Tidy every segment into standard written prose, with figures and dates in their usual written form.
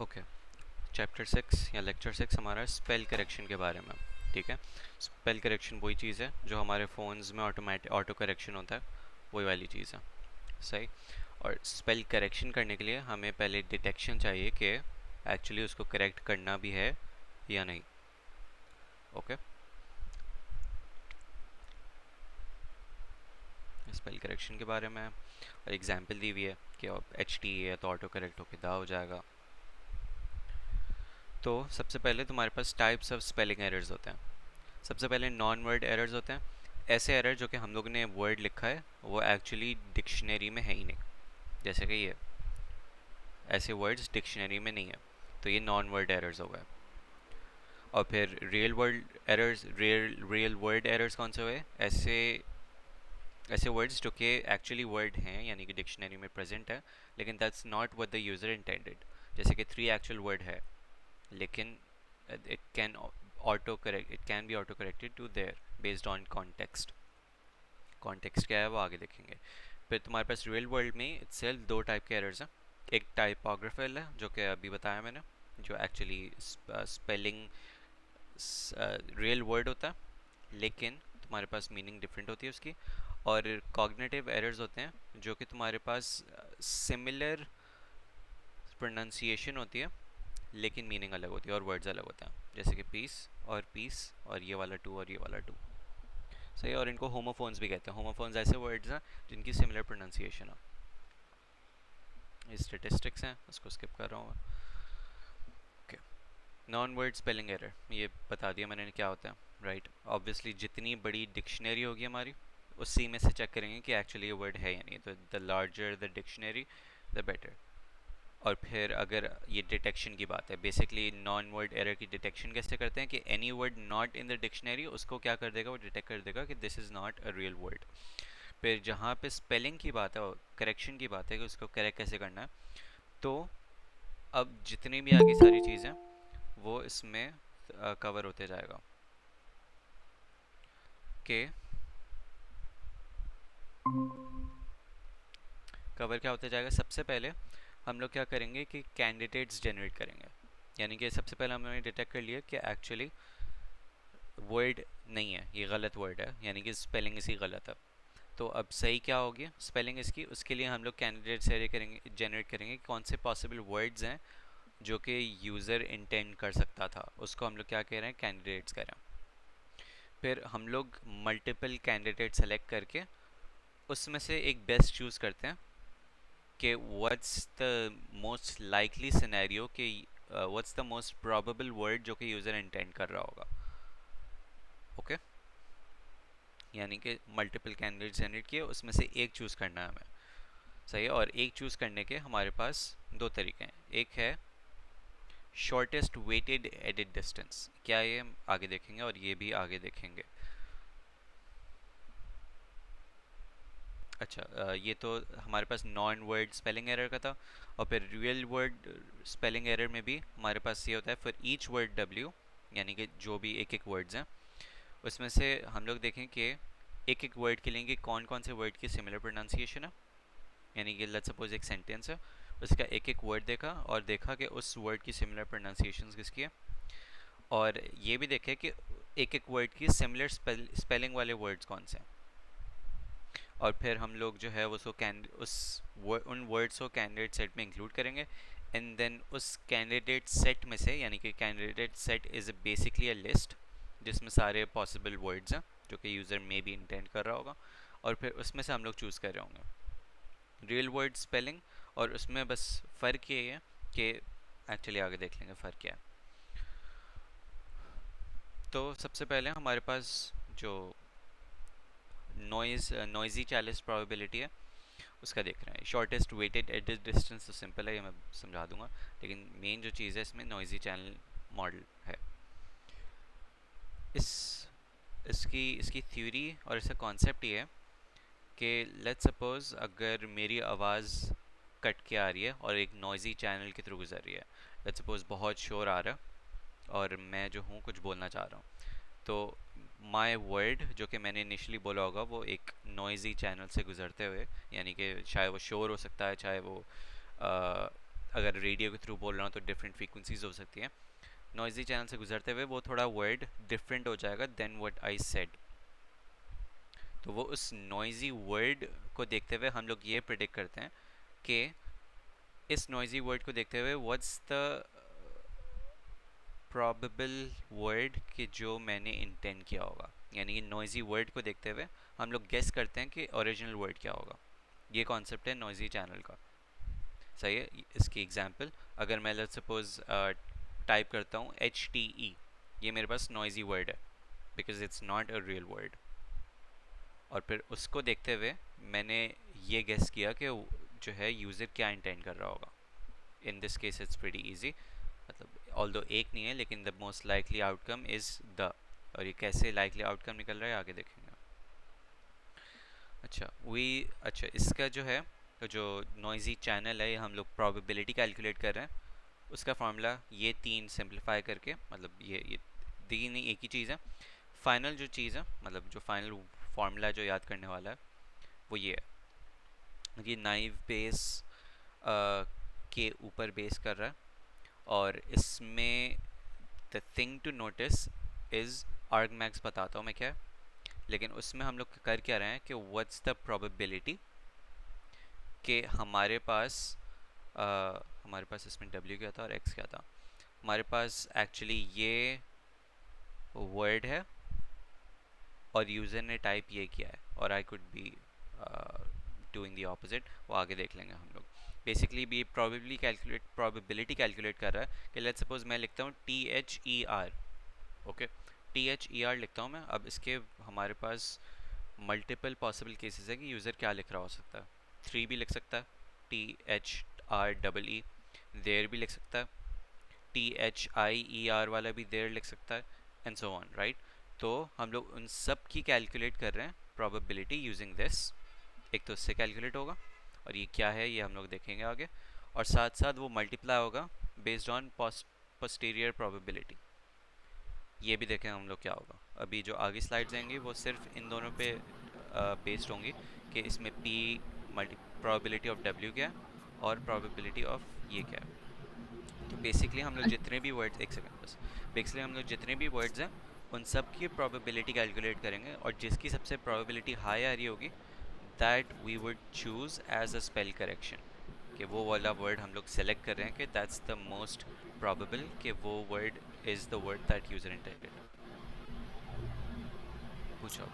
Okay, chapter 6 या lecture 6 हमारा spell correction के बारे में। ठीक है, स्पेल करेक्शन वही चीज़ है जो हमारे फ़ोन्स में ऑटो करेक्शन होता है, वही वाली चीज़ है। सही। और स्पेल करेक्शन करने के लिए हमें पहले डिटेक्शन चाहिए कि एक्चुअली उसको करेक्ट करना भी है या नहीं। ओके, स्पेल करेक्शन के बारे में और एग्जाम्पल दी हुई है कि एच टी है तो ऑटो करेक्ट होके दा हो जाएगा। तो सबसे पहले तुम्हारे पास टाइप्स ऑफ स्पेलिंग एरर्स होते हैं। सबसे पहले नॉन वर्ड एरर्स होते हैं, ऐसे एरर जो कि हम लोग ने वर्ड लिखा है वो एक्चुअली डिक्शनरी में है ही नहीं। जैसे कि ये ऐसे वर्ड्स डिक्शनरी में नहीं है, तो ये नॉन वर्ड एरर्स हो गए। और फिर real word errors, real word errors कौन से हुए? ऐसे ऐसे वर्ड्स जो कि एक्चुअली वर्ड हैं यानी कि डिक्शनरी में प्रेजेंट है, लेकिन that's not what the user intended. जैसे कि 3 एक्चुअल वर्ड है, लेकिन it can be auto corrected to there based on context. Context क्या है वो आगे देखेंगे। फिर तुम्हारे पास रियल वर्ल्ड में इटसेल्फ दो टाइप के एरर्स हैं। एक टाइपोग्राफिकल है जो कि अभी बताया मैंने, जो एक्चुअली स्पेलिंग रियल वर्ड होता है लेकिन तुम्हारे पास मीनिंग डिफरेंट होती है उसकी। और कॉग्निटिव एरर्स होते हैं जो कि तुम्हारे पास सिमिलर प्रोनाउंसिएशन होती है लेकिन मीनिंग अलग होती है और वर्ड्स अलग होते हैं। जैसे कि पीस और ये वाला टू और ये वाला टू। सही। और इनको होमोफोन्स भी कहते हैं। होमोफोन्स ऐसे वर्ड्स हैं जिनकी सिमिलर प्रोनाउंसिएशन हो। ये स्टेटिस्टिक्स हैं, उसको स्किप कर रहा हूँ। Okay, non word spelling error ये बता दिया मैंने क्या होता है, राइट। ऑब्वियसली जितनी बड़ी डिक्शनरी होगी हमारी, उसी में से चेक करेंगे कि एक्चुअली ये वर्ड है या नहीं। तो the larger the dictionary the better. और फिर अगर ये डिटेक्शन की बात है, बेसिकली नॉन वर्ड एरर की डिटेक्शन कैसे करते हैं कि any word not in the dictionary उसको क्या कर देगा, वो डिटेक्ट कर देगा कि this is not a real word. फिर जहाँ पे स्पेलिंग की बात है, करेक्शन की बात है कि उसको करेक्ट कैसे करना है, तो अब जितनी भी आगे सारी चीज़ें वो इसमें कवर होते जाएगा कि कवर क्या होते जाएगा। सबसे पहले हम लोग क्या करेंगे कि कैंडिडेट्स जनरेट करेंगे। यानी कि सबसे पहले हमने डिटेक्ट कर लिया कि एक्चुअली वर्ड नहीं है, ये गलत वर्ड है, यानी कि स्पेलिंग इसकी गलत है। तो अब सही क्या होगी स्पेलिंग इसकी, उसके लिए हम लोग कैंडिडेट्स जनरेट करेंगे कौन से पॉसिबल वर्ड्स हैं जो कि यूज़र इंटेंड कर सकता था, उसको हम लोग क्या कह रहे हैं, कैंडिडेट्स कह रहे हैं। फिर हम लोग मल्टीपल कैंडिडेट सेलेक्ट करके उसमें से एक बेस्ट चूज़ करते हैं कि what's the most likely scenario कि what's the most probable word जो कि यूज़र इंटेंड कर रहा होगा। ओके, यानी कि मल्टीपल कैंडिडेट जनरेट किए, उसमें से एक चूज़ करना है हमें। सही है। और एक चूज़ करने के हमारे पास दो तरीके हैं। एक है शॉर्टेस्ट वेटेड एडिट डिस्टेंस, क्या ये हम आगे देखेंगे और ये भी आगे देखेंगे। अच्छा, ये तो हमारे पास नॉन वर्ड स्पेलिंग एरर का था। और फिर रियल वर्ड स्पेलिंग एरर में भी हमारे पास ये होता है फॉर ईच वर्ड डब्ल्यू, यानी कि जो भी एक एक वर्ड्स हैं उसमें से हम लोग देखें कि एक एक वर्ड के लिए कि कौन कौन से वर्ड की सिमिलर प्रोनाउंसिएशन है। यानी कि लेट्स सपोज एक सेंटेंस है, उसका एक एक वर्ड देखा और देखा कि उस वर्ड की सिमिलर प्रोनाउंसिएशन किसकी है। और ये भी देखे कि एक एक वर्ड की सिमिलर स्पेलिंग वाले वर्ड्स कौन से हैं। और फिर हम लोग जो है उसको उन वर्ड्स को कैंडिडेट सेट में इंक्लूड करेंगे। एंड देन उस कैंडिडेट सेट में से, यानी कि candidate set is basically a list जिसमें सारे पॉसिबल वर्ड्स हैं जो कि यूज़र मे भी इंटेंड कर रहा होगा, और फिर उसमें से हम लोग चूज़ कर रहे होंगे रियल वर्ड स्पेलिंग। और उसमें बस फ़र्क ये है कि एक्चुअली आगे देख लेंगे फ़र्क क्या है। तो सबसे पहले हमारे पास जो नॉइज़ी चैलेंज प्रोबेबिलिटी है उसका देख रहे हैं। शॉर्टेस्ट वेटेड एडिट डिस्टेंस तो सिंपल है, ये मैं समझा दूंगा, लेकिन मेन जो चीज़ है इसमें नॉइज़ी चैनल मॉडल है। इस इसकी इसकी थ्योरी और इसका कॉन्सेप्ट ये है कि लेट्स सपोज अगर मेरी आवाज़ कट के आ रही है और एक नॉइज़ी चैनल के थ्रू गुजर रही है, लेट्स सपोज बहुत शोर आ रहा है और मैं जो हूँ कुछ बोलना चाह रहा हूँ, तो माई वर्ड जो कि मैंने इनिशली बोला होगा वो एक नॉइज़ी चैनल से गुजरते हुए, यानी कि चाहे वो शोर हो सकता है, चाहे वो अगर रेडियो के थ्रू बोल रहा हूँ तो डिफरेंट फ्रीक्वेंसीज हो सकती हैं। नॉइजी चैनल से गुजरते हुए वो थोड़ा वर्ड डिफरेंट हो जाएगा देन व्हाट आई सेड। तो वो उस नॉइजी वर्ड को देखते हुए हम लोग ये प्रिडिक्ट करते हैं कि इस नॉइजी वर्ड को देखते हुए व्हाट्स द प्रोबेबल वर्ड कि जो मैंने इंटेंड किया होगा। यानी कि नॉइजी वर्ड को देखते हुए हम लोग गेस करते हैं कि ओरिजिनल वर्ड क्या होगा। ये कॉन्सेप्ट है नॉइजी चैनल का। सही है। इसकी एग्जांपल अगर मैं लेट्स सपोज टाइप करता हूँ HTE, ये मेरे पास नॉइजी वर्ड है because it's not a real word. और फिर उसको देखते हुए मैंने ये गेस किया कि जो है यूज़र क्या इंटेंड कर रहा होगा। In this case it's pretty easy, मतलब ऑल्दो एक नहीं है लेकिन the most likely outcome is the. और ये कैसे लाइकली आउटकम निकल रहा है आगे देखेंगे। अच्छा इसका जो है तो जो नॉइजी चैनल है हम लोग प्रोबेबिलिटी कैलकुलेट कर रहे हैं। उसका फार्मूला ये तीन सिंप्लीफाई करके, मतलब ये तीन ही एक ही चीज़ है। फाइनल जो चीज़ है मतलब जो फाइनल फार्मूला जो याद करने वाला है वो ये है कि नाइव बेस के ऊपर बेस कर रहा है। और इसमें the thing to notice is argmax बताता हूँ मैं क्या है, लेकिन उसमें हम लोग कर क्या रहे हैं कि व्हाट्स द प्रोबेबिलिटी कि हमारे पास इसमें W क्या था और X क्या था। हमारे पास एक्चुअली ये वर्ड है और यूज़र ने टाइप ये किया है और I could be doing the opposite, वो आगे देख लेंगे हम लोग। बेसिकली भी प्रोबेबिलिटी कैलकुलेट कर रहा है कि लेट्स सपोज मैं लिखता हूँ THER। ओके, THER लिखता हूँ मैं। अब इसके हमारे पास मल्टीपल पॉसिबल केसेस है कि यूज़र क्या लिख रहा हो सकता है। 3 भी लिख सकता है, THREE। देयर भी लिख सकता है, THIER वाला भी देयर लिख सकता है, एंड सो ऑन, राइट। तो हम लोग उन सब की कैलकुलेट कर रहे हैं प्रोबेबिलिटी यूजिंग दिस। एक तो इससे कैलकुलेट होगा और ये क्या है ये हम लोग देखेंगे आगे। और साथ साथ वो मल्टीप्लाई होगा बेस्ड ऑन पोस्टीरियर प्रोबेबिलिटी। ये भी देखें हम लोग क्या होगा। अभी जो आगे स्लाइड्स आएंगी वो सिर्फ इन दोनों पे बेस्ड होंगी कि इसमें P multi probability of W क्या है और प्रोबेबिलिटी ऑफ ये क्या है। तो बेसिकली हम लोग जितने भी वर्ड्स, एक सेकंड बस, बेसिकली हम लोग जितने भी वर्ड्स हैं उन सब की प्रोबेबिलिटी कैलकुलेट करेंगे और जिसकी सबसे प्रोबेबिलिटी हाई आ रही होगी that we would choose as a spell correction. कि वो वाला वर्ड हम लोग सेलेक्ट कर रहे हैं कि दैट्स द मोस्ट प्रोबेबल कि वो word is the word that user intended. पूछो अब।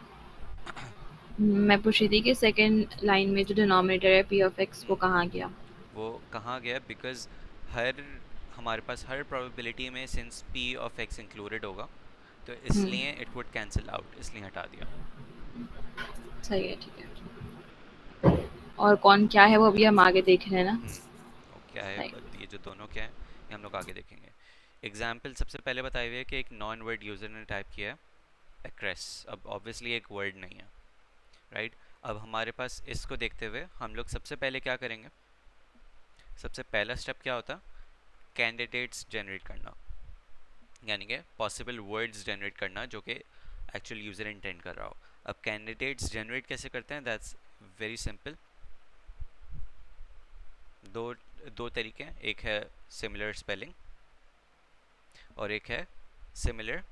मैं पूछ रही थी कि सेकंड लाइन में जो डिनोमिनेटर है पी ऑफ एक्स वो हम्म, कहाँ गया? वो कहाँ गया बिकॉज हर हमारे पास हर प्रोबेबिलिटी में since P of X included होगा तो हम्म, इसलिए इट वुड कैंसिल आउट, इसलिए हटा दिया। सही है, ठीक है। और कौन क्या है वो अभी हम आगे देख रहे हैं ना? वो क्या है, सही। ये जो दोनों क्या है ये हम लोग आगे देखेंगे। एग्जाम्पल सबसे पहले बताए हुए है कि एक नॉन वर्ड यूज़र ने टाइप किया है एक्रेस। अब ऑब्वियसली एक वर्ड नहीं है, राइट। अब हमारे पास इसको देखते हुए हम लोग सबसे पहले क्या करेंगे, सबसे पहला स्टेप क्या होता, कैंडिडेट्स जनरेट करना, यानी कि पॉसिबल वर्ड्स जनरेट करना जो कि एक्चुअल यूज़र इंटेंड कर रहा हो। अब कैंडिडेट्स जनरेट कैसे करते हैं, दैट्स वेरी सिंपल। दो दो तरीके हैं, एक है सिमिलर स्पेलिंग और एक है सिमिलर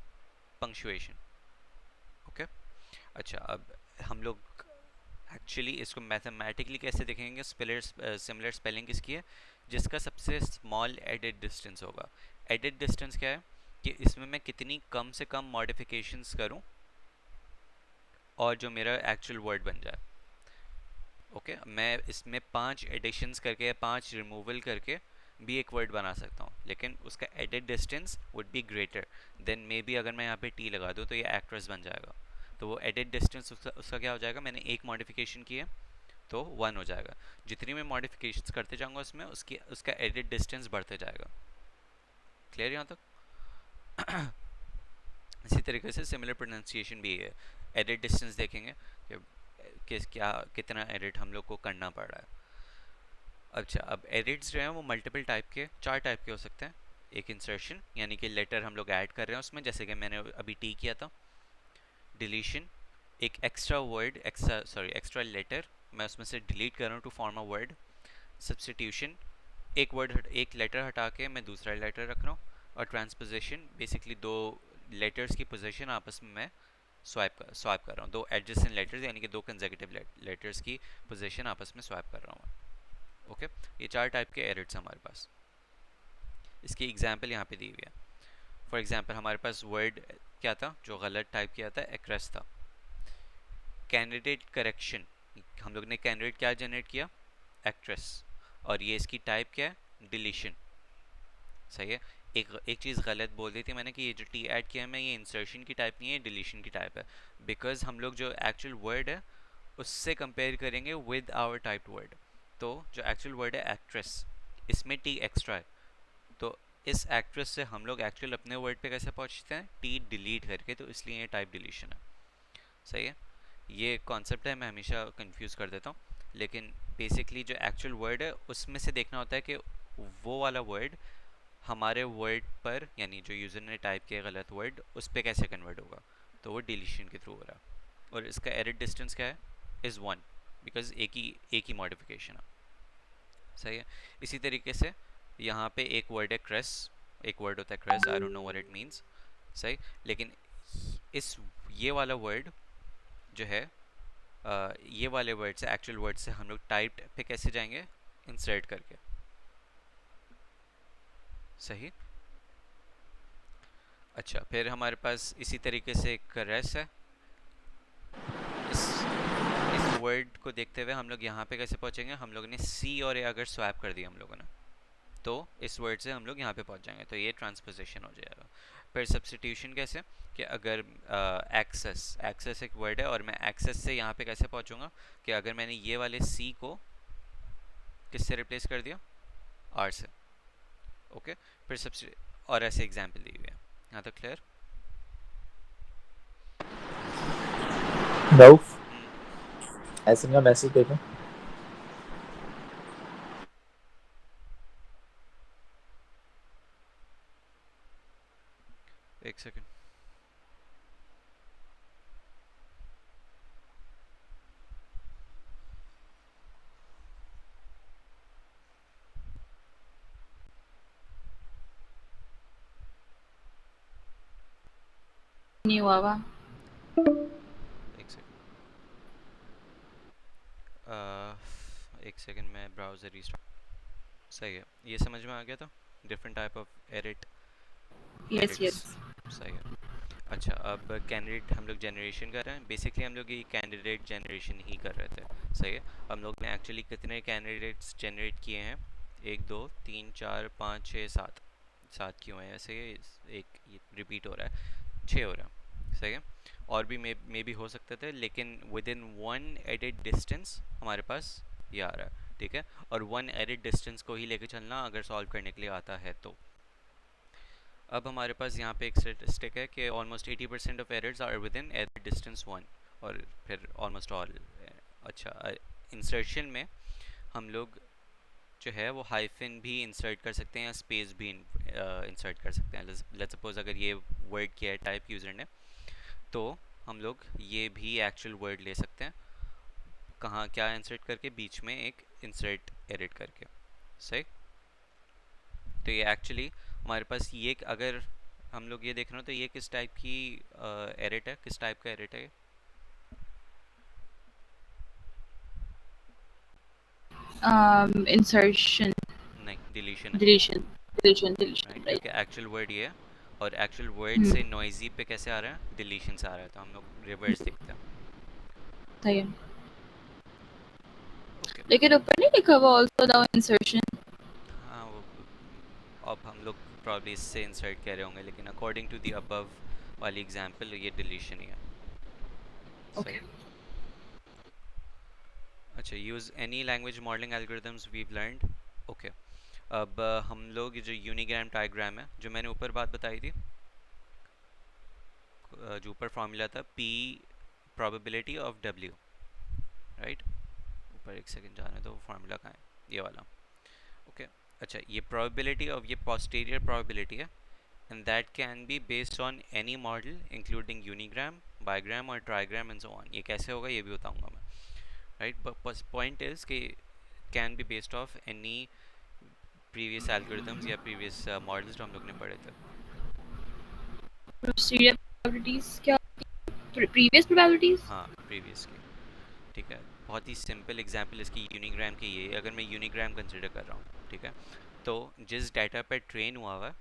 पंक्चुएशन। ओके, अच्छा अब हम लोग एक्चुअली इसको मैथमेटिकली कैसे देखेंगे। सिमिलर स्पेलिंग किसकी है, जिसका सबसे स्मॉल एडिट डिस्टेंस होगा। एडिट डिस्टेंस क्या है कि इसमें मैं कितनी कम से कम मॉडिफिकेशंस करूं और जो मेरा एक्चुअल वर्ड बन जाए। ओके, मैं इसमें 5 एडिशंस करके या 5 रिमूवल करके भी एक वर्ड बना सकता हूँ, लेकिन उसका edit distance would be greater than may be अगर मैं यहाँ पे टी लगा दूँ तो ये एक्ट्रेस बन जाएगा। तो वो एडिट डिस्टेंस उसका क्या हो जाएगा, मैंने एक मॉडिफिकेशन की है तो 1 हो जाएगा। जितनी मैं मॉडिफिकेशंस करते जाऊँगा उसमें उसका एडिट डिस्टेंस बढ़ते जाएगा। क्लियर यहाँ तक। इसी तरीके से सिमिलर प्रोनाउंसिएशन भी है। एडिट डिस्टेंस देखेंगे कि क्या कितना एडिट हम लोग को करना पड़ रहा है। अच्छा, अब एडिट्स जो हैं वो मल्टीपल टाइप के, 4 टाइप के हो सकते हैं। एक इंसर्शन यानी कि लेटर हम लोग ऐड कर रहे हैं उसमें, जैसे कि मैंने अभी टी किया था। डिलीशन, एक एक्स्ट्रा वर्ड, एक्स्ट्रा लेटर मैं उसमें से डिलीट कर रहा हूँ to form a word. Substitution, एक लेटर हटा के मैं दूसरा लेटर रख रहा हूँ, और ट्रांसपोजिशन बेसिकली दो लेटर्स की पोजीशन आपस में मैं स्वैप कर रहा हूँ, दो एडजेसेंट लेटर्स यानी कि दो कंसेक्यूटिव लेटर्स की पोजीशन आपस में स्वैप कर रहा हूँ। ओके, ये चार टाइप के एरर्स हमारे पास, इसकी एग्जांपल यहाँ पे दी हुई है। फॉर एग्जांपल हमारे पास वर्ड क्या था जो गलत टाइप किया था, एक्रेस था। कैंडिडेट करेक्शन, हम लोग ने कैंडिडेट क्या जनरेट किया, एक्ट्रेस, और ये इसकी टाइप क्या है, डिलीशन। सही है। एक चीज़ गलत बोल दी थी मैंने कि ये जो टी ऐड किया है मैं, ये इंसर्शन की टाइप नहीं है, डिलीशन की टाइप है। बिकॉज हम लोग जो एक्चुअल वर्ड है उससे कंपेयर करेंगे विद आवर टाइप्ड वर्ड। तो जो एक्चुअल वर्ड है एक्ट्रेस, इसमें टी एक्स्ट्रा है, तो इस एक्ट्रेस से हम लोग एक्चुअल अपने वर्ड पे कैसे पहुंचते हैं, टी डिलीट करके, तो इसलिए ये टाइप डिलीशन है। सही है। ये कॉन्सेप्ट है, मैं हमेशा कंफ्यूज कर देता हूँ, लेकिन बेसिकली जो एक्चुअल वर्ड है उसमें से देखना होता है कि वो वाला वर्ड हमारे वर्ड पर, यानी जो यूज़र ने टाइप किया गलत वर्ड, उस पर कैसे कन्वर्ट होगा, तो वो डिलीशन के थ्रू हो रहा है। और इसका एरर डिस्टेंस क्या है, इज़ 1, बिकॉज एक ही मॉडिफिकेशन है। सही है। इसी तरीके से यहाँ पे एक वर्ड है क्रेस, एक वर्ड होता है cress, I don't know what it means. सही। लेकिन इस ये वाला वर्ड जो है, ये वाले वर्ड से, एक्चुअल वर्ड से हम लोग टाइप्ड पे कैसे जाएंगे, इंसर्ट करके। सही। अच्छा, फिर हमारे पास इसी तरीके से एक रेस है। इस इस वर्ड को देखते हुए हम लोग यहाँ पे कैसे पहुँचेंगे, हम लोगों ने सी और ए अगर स्वैप कर दिया हम लोगों ने, तो इस वर्ड से हम लोग यहाँ पे पहुँच जाएंगे, तो ये ट्रांसपोजिशन हो जाएगा। फिर सब्स्टिट्यूशन कैसे, कि अगर एक्सेस एक्सेस एक वर्ड है और मैं एक्सेस से यहाँ पे कैसे पहुँचूँगा, कि अगर मैंने ये वाले सी को किससे रिप्लेस कर दिया, आर से। ओके। फिर और ऐसे एग्जाम्पल दी हुई है। यहाँ तक क्लियर। रऊफ, ऐसे का मैसेज देखो। एक सेकंड। नहीं हुआ वा। एक सेकंड। एक सेकंड में ब्राउज़र रीस्टार्ट। सही है, ये समझ में आ गया था, different type of yes edits. Yes. सही है। अच्छा, अब कैंडिडेट हम लोग जनरेशन कर रहे हैं, बेसिकली हम लोग ये कैंडिडेट जनरेशन ही कर रहे थे। सही है। हम लोग ने एक्चुअली कितने कैंडिडेट्स जनरेट किए हैं, 1 2 3 4 5 6 7, 7 क्यों है ऐसे, एक रिपीट हो रहा है, 6 हो रहा है। सही है। और भी मे भी हो सकते थे, लेकिन विद इन 1 एडिट डिस्टेंस हमारे पास ये आ रहा है। ठीक है। और 1 एडिट डिस्टेंस को ही लेके चलना अगर सॉल्व करने के लिए आता है तो। अब हमारे पास यहाँ पे एक स्टेटिस्टिक है कि almost 80% of errors are within edit distance 1, और फिर ऑलमोस्ट ऑल। अच्छा, इंसर्शन में हम लोग जो है वो हाइफन भी इंसर्ट कर सकते हैं या स्पेस भी इंसर्ट कर सकते हैं। लेट्स सपोज अगर ये वर्ड किया है टाइप यूज़र ने, तो हम लोग ये भी एक्चुअल वर्ड ले सकते हैं, कहाँ क्या इंसर्ट करके, बीच में एक इंसर्ट एडिट करके। सही। तो ये एक्चुअली हमारे पास ये, अगर हम लोग ये देख रहे हो तो ये किस टाइप की एडिट है, किस टाइप का एडिट है, इंसर्शन, नहीं डिलीशन है। Deletion, deletion, deletion, right, right. क्योंकि एक्चुअल वर्ड ये है, और एक्चुअल वर्ड से नॉइजी पे कैसे आ रहा है, डिलीशन से आ रहा है, तो हम लोग रिवर्स देखते हैं। सही है। ओके। लेकिन ऊपर नहीं लिखा हुआ आल्सो द इंसर्शन। हाँ, वो अब हम लोग प्रॉब्ली इससे इंसर्ट कह रहे होंगे, लेकिन अकॉर्डिंग टू द अबव वाली एग्जांपल ये डिलीशन ही है। ओके। सही। अच्छा, use any language modelling algorithms we've learned. Okay. अब हम लोग जो यूनिग्राम ट्राइग्राम है, जो मैंने ऊपर बात बताई थी, जो ऊपर फॉर्मूला था P probability of W, right. ऊपर एक सेकंड जाने दो, फार्मूला कहाँ है, ये वाला। ओके। अच्छा, ये प्रोबेबिलिटी ऑफ, ये पोस्टीरियर प्रोबेबिलिटी है, and that can be based on any model including unigram, bigram और ट्राइग्राम एंड सो ऑन। ये कैसे होगा ये भी बताऊंगा मैं, राइट। पॉइंट इज कि can be based of any previous algorithms या प्रीवियस मॉडल्स जो हम लोग ने पढ़े थे। प्रोसीजर प्रोबेबिलिटीज क्या, प्रीवियस प्रोबेबिलिटीज? हाँ, प्रीवियस की। ठीक है, बहुत ही सिंपल एग्जांपल इसकी यूनिग्राम की ये है। अगर मैं यूनिग्राम कंसिडर कर रहा हूँ, ठीक है, तो जिस डाटा पर ट्रेन हुआ हुआ है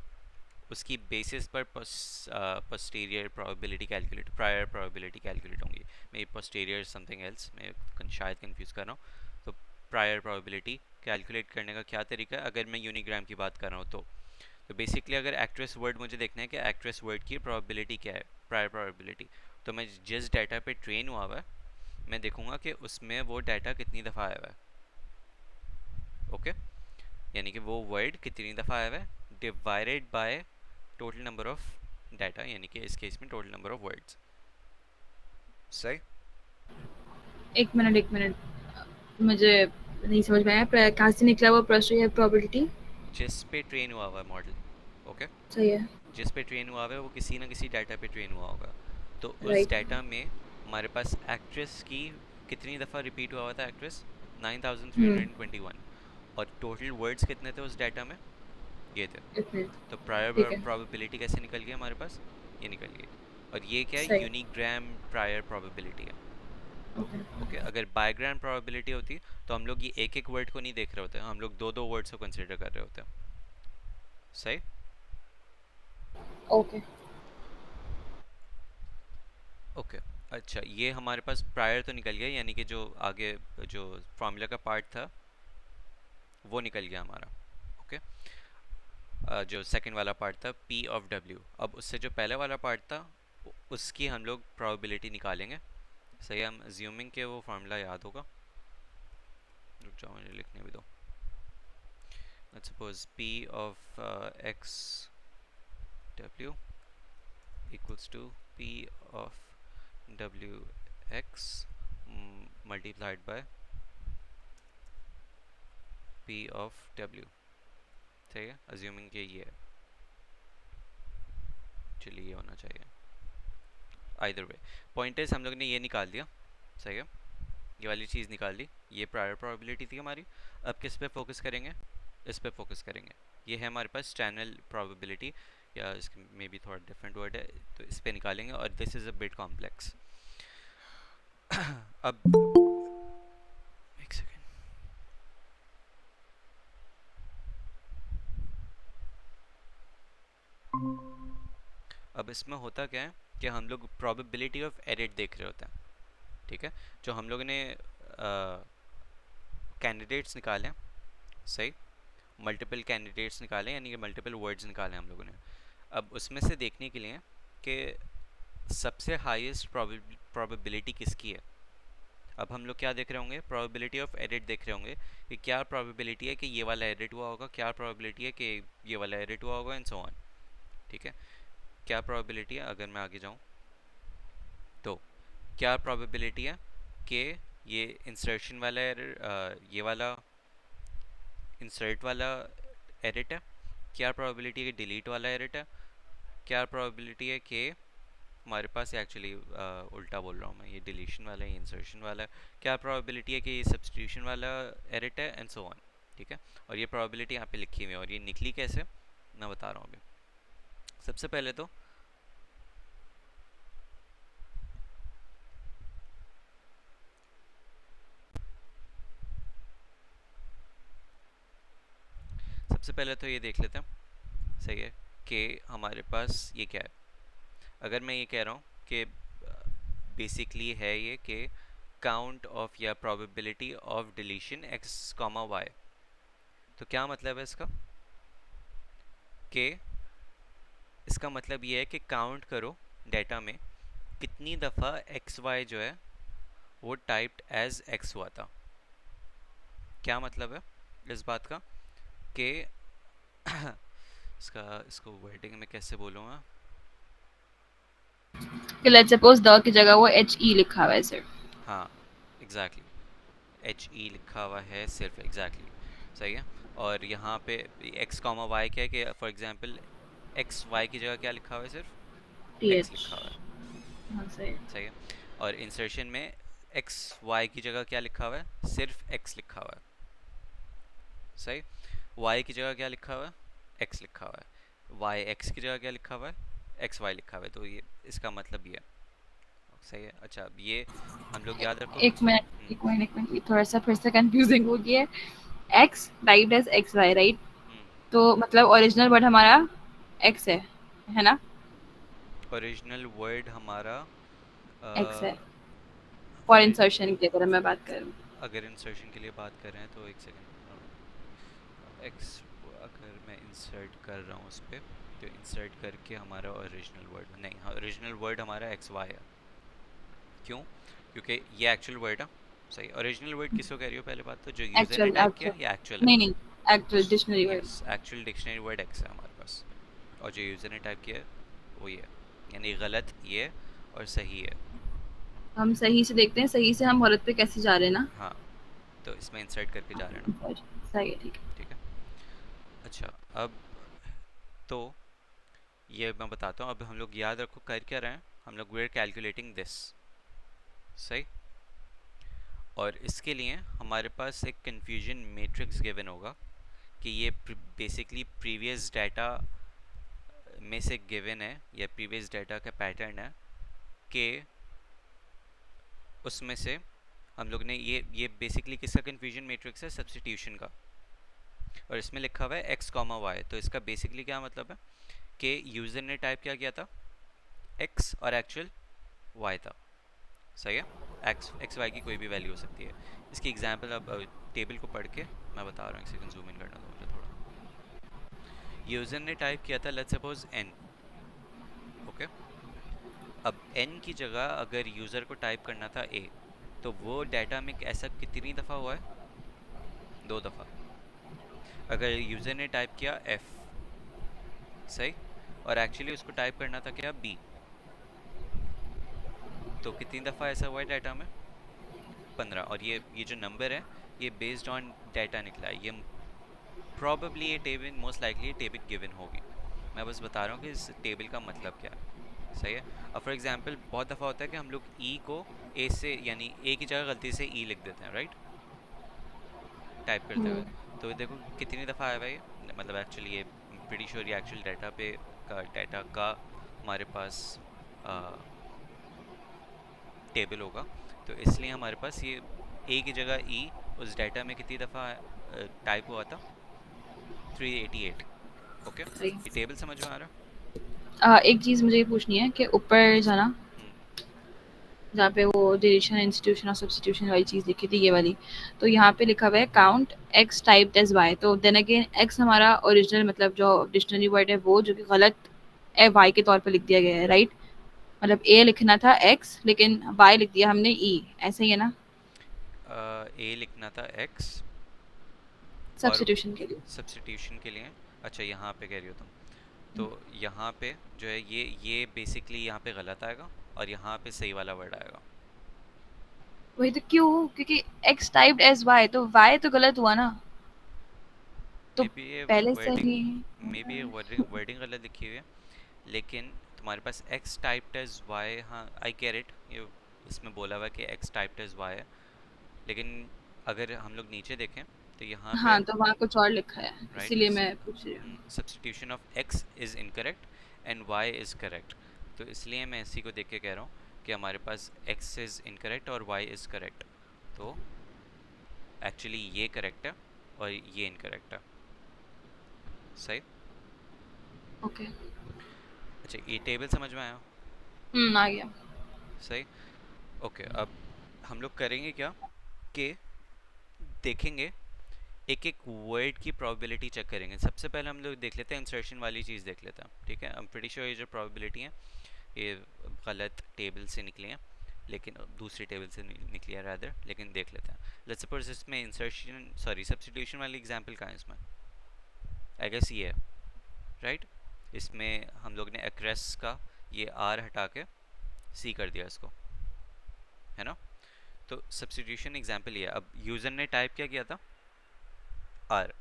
उसकी बेसिस पर posterior probability calculate, prior probability calculate होंगी। मैं पोस्टीरियर समथिंग एल्स, मैं शायद कंफ्यूज कर रहा हूँ। तो प्रायर प्रोबेबिलिटी कैलकुलेट करने का क्या तरीका है अगर मैं यूनिग्राम की बात कर रहा हूँ तो बेसिकली अगर एक्ट्रेस वर्ड मुझे देखना है कि एक्ट्रेस वर्ड की प्रोबेबिलिटी क्या है, प्रायर प्रोबेबिलिटी, तो मैं जिस डाटा पे ट्रेन हुआ हुआ है मैं देखूंगा कि उसमें वो डाटा कितनी दफ़ा आया हुआ है। ओके, यानी कि वो वर्ड कितनी दफ़ा आया हुआ है divided by total number of data, यानी कि इस केस में टोटल नंबर ऑफ वर्ड्स। सही। एक मिनट, मुझे नहीं समझ में आया, कहाँ से निकला वो प्रोसीजर प्रोबेबिलिटी? जिस पे ट्रेन हुआ हुआ है मॉडल, ओके, सही है। जिस पे ट्रेन हुआ हुआ है वो किसी ना किसी डाटा पे ट्रेन हुआ होगा। तो उस राइट। डाटा में हमारे पास एक्ट्रेस की कितनी दफ़ा रिपीट हुआ हुआ था एक्ट्रेस, हम्म। 9321, और टोटल वर्ड्स कितने थे उस डाटा में, ये थे। एक मिनट। तो प्रायर ठीक है। प्रोबेबिलिटी कैसे निकल गई हमारे पास, ये निकल गई। और ये क्या है, सही। यूनिग्राम प्रायर प्रोबेबिलिटी है। ओके। ओके, अगर बायग्राम प्रोबेबिलिटी होती तो हम लोग ये एक एक वर्ड को नहीं देख रहे होते, हम लोग दो दो वर्ड्स को कंसिडर कर रहे होते। सही। ओके। ओके, अच्छा, ये हमारे पास प्रायर तो निकल गया, यानी कि जो आगे जो फॉर्मूला का पार्ट था वो निकल गया हमारा। ओके, जो सेकंड वाला पार्ट था P ऑफ W, अब उससे जो पहले वाला पार्ट था उसकी हम लोग प्रोबेबिलिटी निकालेंगे। सही है, हम अज्यूमिंग के वो फार्मूला याद होगा, रुक जाओ मुझे लिखने भी दो। Let's suppose P of X W equals to P of W X multiplied by P of W। सही है, अज्यूमिंग के ये है, चलिए ये होना चाहिए। आइदर वे पॉइंट इज हम लोग ने ये निकाल दिया। सही है, ये वाली चीज़ निकाल दी, ये प्रायर प्रोबेबिलिटी थी हमारी। अब किस पे फोकस करेंगे, इस पे फोकस करेंगे। ये है हमारे पास चैनल प्रोबेबिलिटी, या इसके में भी थोड़ा डिफरेंट वर्ड है, तो इस पे निकालेंगे। और this is a bit complex. अब एक सेकेंड, अब इसमें होता क्या है कि हम लोग प्रोबेबिलिटी ऑफ एडिट देख रहे होते हैं। ठीक है, जो हम लोगों ने कैंडिडेट्स निकाले, सही, मल्टीपल कैंडिडेट्स निकाले, यानी कि मल्टीपल वर्ड्स निकाले हम लोगों ने। अब उसमें से देखने के लिए कि सबसे हाईएस्ट प्रोबेबिलिटी किसकी है, अब हम लोग क्या देख रहे होंगे, प्रोबेबिलिटी ऑफ एडिट देख रहे होंगे कि क्या प्रोबेबिलिटी है कि ये वाला एडिट हुआ होगा, क्या प्रोबेबिलिटी है कि ये वाला एडिट हुआ होगा, एंड सो ऑन। ठीक है, क्या प्रोबेबिलिटी है, अगर मैं आगे जाऊँ तो क्या प्रोबेबिलिटी है कि ये इंसर्शन वाला ये वाला इंसर्ट वाला एडिट है, क्या प्रोबेबिलिटी है कि डिलीट वाला एडिट है, क्या प्रोबेबिलिटी है कि हमारे पास एक्चुअली उल्टा बोल रहा हूँ मैं, ये डिलीशन वाला है, ये इंसर्शन वाला है, क्या प्रोबेबिलिटी है कि ये सब्सटीट्यूशन वाला एडिट है, एंड सो ऑन। ठीक है, और ये प्रोबेबिलिटी यहाँ पे लिखी हुई है, और ये निकली कैसे मैं बता रहा हूँ अभी। सबसे पहले तो ये देख लेते हैं, सही है, कि हमारे पास ये क्या है। अगर मैं ये कह रहा हूँ कि बेसिकली है ये कि काउंट ऑफ या probability of deletion x comma Y, तो क्या मतलब है इसका, कि इसका मतलब ये है कि काउंट करो डाटा में कितनी दफ़ा एक्स वाई जो है वो टाइप्ड एज एक्स हुआ था। क्या मतलब है इस बात का कि इसको वर्डिंग में कैसे बोलूँगा, कि लेट्स सपोज द की जगह वो एच ई लिखा हुआ है सिर्फ। हाँ एग्जैक्टली, एच ई लिखा हुआ है सिर्फ, एग्जैक्टली, सही है। और यहाँ पे एक्स कॉमा वाई क्या है कि फॉर एग्जांपल एक्स वाई की जगह क्या लिखा हुआ है, सिर्फ टी एक्स एच। लिखा हुआ है, हाँ सही। सही है। और इंसर्शन में एक्स वाई की जगह क्या लिखा हुआ है, सिर्फ एक्स लिखा हुआ है, सही। y की जगह क्या लिखा हुआ है, x लिखा हुआ है, y x की जगह क्या लिखा हुआ है, x y लिखा हुआ है, तो ये इसका मतलब ये सही है। अच्छा अब ये हम लोग याद रखो। एक मिनट एक मिनट एक मिनट, ये थोड़ा सा फिर से कंफ्यूजिंग हो गया है। X typed as X Y right, तो मतलब ओरिजिनल वर्ड हमारा एक्स है ना? ओरिजिनल वर्ड हमारा एक्स है फॉर ओरि इंसर्शन की अगर मैं बात करूँ। अगर इंसर्शन के लिए बात कर रहे हैं तो एक सेकेंड, एक्स अगर मैं इंसर्ट कर रहा हूँ उस पर, तो इंसर्ट करके हमारा ओरिजिनल वर्ड नहीं, हाँ ओरिजिनल वर्ड हमारा एक्स वाई है। क्यों? क्योंकि ये एक्चुअल वर्ड है। सही, ओरिजिनल वर्ड किसको कह रही हो पहले बात, तो जो यूज़र ने एक्चुअल टाइप किया एक्चुअल ये एक्चुअल है। नहीं नहीं, actual dictionary word. Yes, actual dictionary word x है हमारे पास, और जो यूज़र ने टाइप किया है वो ये है, यानी गलत ये और सही है। हम सही से देखते हैं, सही से हम गलत पे कैसे जा रहे हैं ना। हाँ, तो इसमें इंसर्ट करके जा रहे हैं ना। सही है, ठीक है। ठीक है। अच्छा अब तो ये मैं बताता हूँ, अब हम लोग याद रखो कर क्या रहे हैं, हम लोग वी आर कैलकुलेटिंग दिस। सही, और इसके लिए हमारे पास एक कन्फ्यूजन मैट्रिक्स गिवन होगा कि ये बेसिकली प्रीवियस डाटा में से गिवन है, या प्रीवियस डाटा का पैटर्न है कि उसमें से हम लोग ने ये बेसिकली किसका कन्फ्यूजन मैट्रिक्स है, सब्स्टिट्यूशन का, और इसमें लिखा हुआ है एक्स कॉमा वाई। तो इसका बेसिकली क्या मतलब है कि यूज़र ने टाइप क्या किया था, एक्स, और एक्चुअल वाई था। सही है, एक्स वाई की कोई भी वैल्यू हो सकती है। इसकी एग्जांपल अब टेबल को पढ़ के मैं बता रहा हूँ, एक सेकंड जूम इन करना दो मुझे थोड़ा। यूज़र ने टाइप किया था लेट्स सपोज एन, ओके। अब एन की जगह अगर यूज़र को टाइप करना था ए, तो वो डाटा में ऐसा कितनी दफ़ा हुआ है, 2 दफ़ा। अगर यूज़र ने टाइप किया एफ, सही, और एक्चुअली उसको टाइप करना था क्या, बी, तो कितनी दफ़ा ऐसा हुआ है डाटा में, 15। और ये जो नंबर है ये बेस्ड ऑन डाटा निकला है, ये प्रॉबेबली ये टेबल मोस्ट लाइकली ये टेबल गिवन होगी। मैं बस बता रहा हूँ कि इस टेबल का मतलब क्या है। सही है। अब फॉर एग्जांपल बहुत दफ़ा होता है कि हम लोग ई को ए से, यानी ए की जगह गलती से ई लिख देते हैं, राइट, टाइप करते हुए। तो ये देखो कितनी दफ़ा आया हुआ है ये, मतलब एक्चुअली ये प्रीटी श्योर ये एक्चुअल डाटा पे का डाटा का हमारे पास टेबल होगा। तो इसलिए हमारे पास ये ए की जगह ई उस डाटा में कितनी दफ़ा टाइप हुआ था, 388। ओके, सही। ये टेबल समझ में आ रहा एक चीज़ मुझे ये पूछनी है कि ऊपर जाना, है? जहाँ पे वो डिलीशन इंस्टीट्यूशन और सब्स्टिट्यूशन वाली चीज़ लिखी थी ये वाली, तो यहाँ पे लिखा हुआ है count X typed as Y. तो देन अगेन एक्स हमारा ओरिजिनल मतलब जो डिक्शनरी वर्ड है वो, जो कि गलत है, वाई के तौर पे लिख दिया गया है राइट। मतलब ए लिखना था एक्स लेकिन वाई लिख दिया हमने ई, ऐसे ही है ना? ए लिखना था एक्स और सब्स्टिट्यूशन के लिए। सब्स्टिट्यूशन के लिए, अच्छा यहाँ पे कह रही हो तुम, तो यहाँ पे जो है ये बेसिकली यहाँ पे गलत आएगा और यहाँ पे सही वाला वर्ड आएगा। वही तो, क्यों? क्योंकि एक्स टाइप्ड एज वाई, तो वाई तो गलत हुआ ना, तो मे बी ये पहले से वर्डिंग ही। मे बी ये वर्डिंग गलत लिखी हुई है, लेकिन तुम्हारे पास एक्स टाइप्ड एज वाई, हाँ आई कैर इट, ये इसमें बोला हुआ है कि एक्स टाइप्ड एज वाई है, लेकिन अगर हम लोग नीचे देखें तो यहाँ पे, हाँ, तो वहाँ कुछ और लिखा है, राइट, इसीलिए मैं पूछ रही हूँ। Substitution of X is incorrect and Y is correct. तो इसलिए मैं इसी को देख के कह रहा हूँ कि हमारे पास एक्स इज़ इनकरेक्ट और वाई इज़ करेक्ट, तो एक्चुअली ये करेक्ट है और ये इनकरेक्ट है। सही। ओके। अच्छा ये टेबल समझ में आया? आ गया। सही। ओके अब हम लोग करेंगे क्या कि देखेंगे एक एक वर्ड की प्रोबेबिलिटी चेक करेंगे। सबसे पहले हम लोग देख लेते हैं इंसर्शन वाली चीज़ देख लेते हैं, ठीक है। आई एम प्रीटी श्योर ये जो प्रोबेबिलिटी है ये गलत टेबल से निकली है, लेकिन दूसरी टेबल से निकली है रादर, लेकिन देख लेते हैं। लेट्स सपोज इसमें इंसर्शन सॉरी सब्स्टिट्यूशन वाली एग्जांपल कहाँ है इसमें, आई गेस ये है, राइट। इसमें हम लोग ने एक्रेस का ये आर हटा के सी कर दिया इसको, है ना। तो सब्स्टिट्यूशन एग्जांपल ये है। अब यूज़र ने टाइप क्या किया था, आर,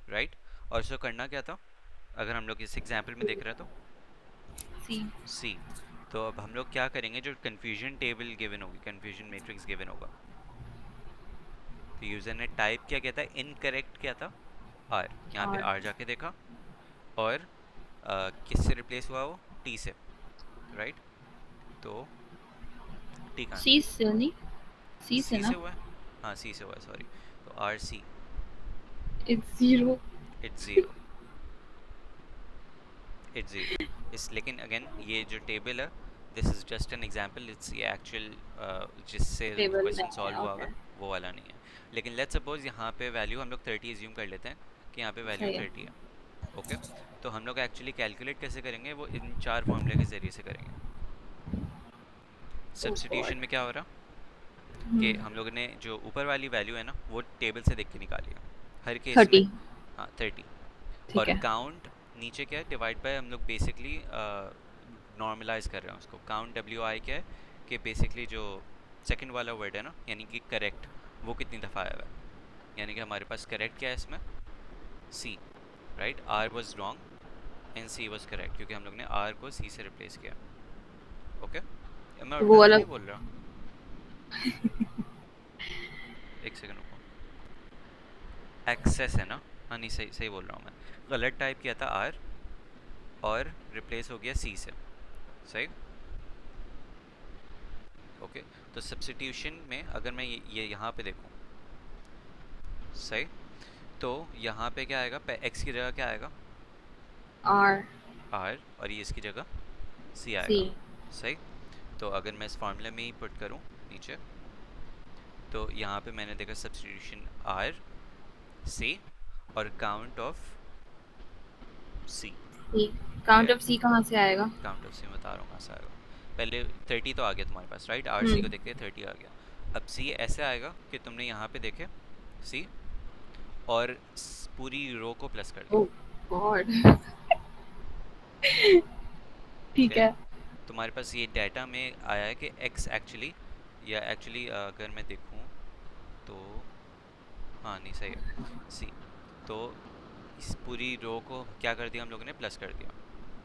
राइट, और इसको करना क्या था, अगर हम लोग इस एग्जांपल में देख रहे हैं तो सी। सी। तो अब हम लोग क्या करेंगे, जो कन्फ्यूजन टेबल गिवन होगी, कन्फ्यूजन मैट्रिक्स गिवन होगा, तो यूज़र ने टाइप क्या किया था, इनकरेक्ट क्या था, आर, यहाँ पे और आर जाके देखा और किससे रिप्लेस हुआ वो, टी से, राइट? तो टी कहाँ है? सी से नहीं, सी से सी ना, से हुआ है, हाँ सी से हुआ है, सॉरी। तो R C, it's zero. It's zero, it's zero. इस लेकिन अगेन ये जो टेबल है, this is just an example, it's ये एक्चुअल जिससे टेबल क्वेश्चन नहीं है, सॉल्व हुआ ओके। होगा वो वाला नहीं है। लेकिन लेट्स सपोज यहाँ पे वैल्यू हम लोग 30 एज्यूम कर लेते हैं कि यहाँ पे वैल्यू सही है। 30 है, ओके। तो हम लोग एक्चुअली कैलकुलेट कैसे करेंगे, वो इन चार फॉर्मूले के ज़रिए से करेंगे। ओह गॉड। सब्स्टिट्यूशन में क्या हो रहा कि हम लोग ने जो ऊपर वाली वैल्यू है ना वो टेबल से देख के निकाली है हर केस में, 30। हाँ 30। ठीक और है। काउंट नीचे क्या है, डिवाइड बाय, हम लोग बेसिकली नॉर्मलाइज कर रहे हैं उसको। काउंट डब्ल्यू आई क्या है कि बेसिकली जो सेकंड वाला वर्ड है ना, यानी कि करेक्ट, वो कितनी दफ़ा आया हुआ है। यानी कि हमारे पास करेक्ट क्या है इसमें, C, right? R was wrong and C was correct, क्योंकि हम लोग ने आर को सी से रिप्लेस किया, ओके। मैं तो वो गलत वाला नहीं बोल रहा, एक सेकंड रुको, एक्सेस है ना, हाँ नहीं सही सही बोल रहा हूँ मैं। गलत टाइप किया था आर और रिप्लेस हो गया सी से, सही, ओके। तो सब्स्टिट्यूशन में अगर मैं ये यहाँ पे देखूँ, सही, तो यहाँ पे क्या आएगा, एक्स की जगह क्या आएगा, आर आर, और ये इसकी जगह सी सी। आएगा, सही। तो अगर मैं इस फॉर्मूले में ही पुट करूँ नीचे, तो यहाँ पे मैंने देखा सब्स्टिट्यूशन आर सी और काउंट ऑफ सी सी क्या काउंट है, ऑफ सी कहाँ से आएगा? काउंट ऑफ सी बता रहा हूँ कहाँ से आएगा। पहले 30 तो आ गया तुम्हारे पास, राइट? आर सी को हम्म। देख के 30 आ गया। अब सी ऐसे आएगा कि तुमने यहाँ पे देखे सी और पूरी रो को प्लस कर दिया, ओह गॉड। ठीक ठीक है? है। तुम्हारे पास ये डाटा में आया है कि x एक्चुअली, या एक्चुअली अगर मैं देखूँ तो, हाँ नहीं सही है, सी। तो इस पूरी रो को क्या कर दिया हम लोगों ने, प्लस कर दिया।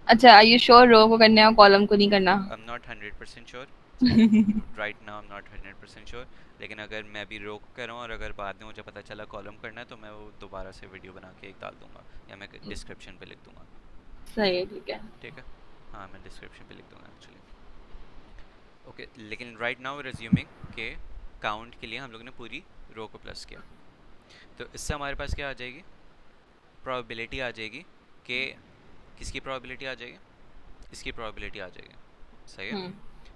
अच्छा, आर यू श्योर रो को करना है और कॉलम को नहीं करना? I am not 100% sure, right now I am not 100% sure. लेकिन अगर मैं भी रो को कर रहा हूँ और अगर बाद में मुझे पता चला कॉलम करना है, तो मैं वो दोबारा से वीडियो बना के एक डाल दूंगा, या मैं डिस्क्रिप्शन पे लिख दूंगा, सही है, ठीक है। ठीक है? हाँ मैं डिस्क्रिप्शन पे लिख दूंगा एक्चुअली, ओके। लेकिन राइट नाउ रिज्यूमिंग के काउंट के लिए हम लोग ने पूरी रो को प्लस किया, तो इससे हमारे पास क्या आ जाएगी, प्रोबेबिलिटी आ जाएगी कि, किसकी प्रोबेबिलिटी आ जाएगी, इसकी प्रोबेबिलिटी आ जाएगी, सही है। हम्म।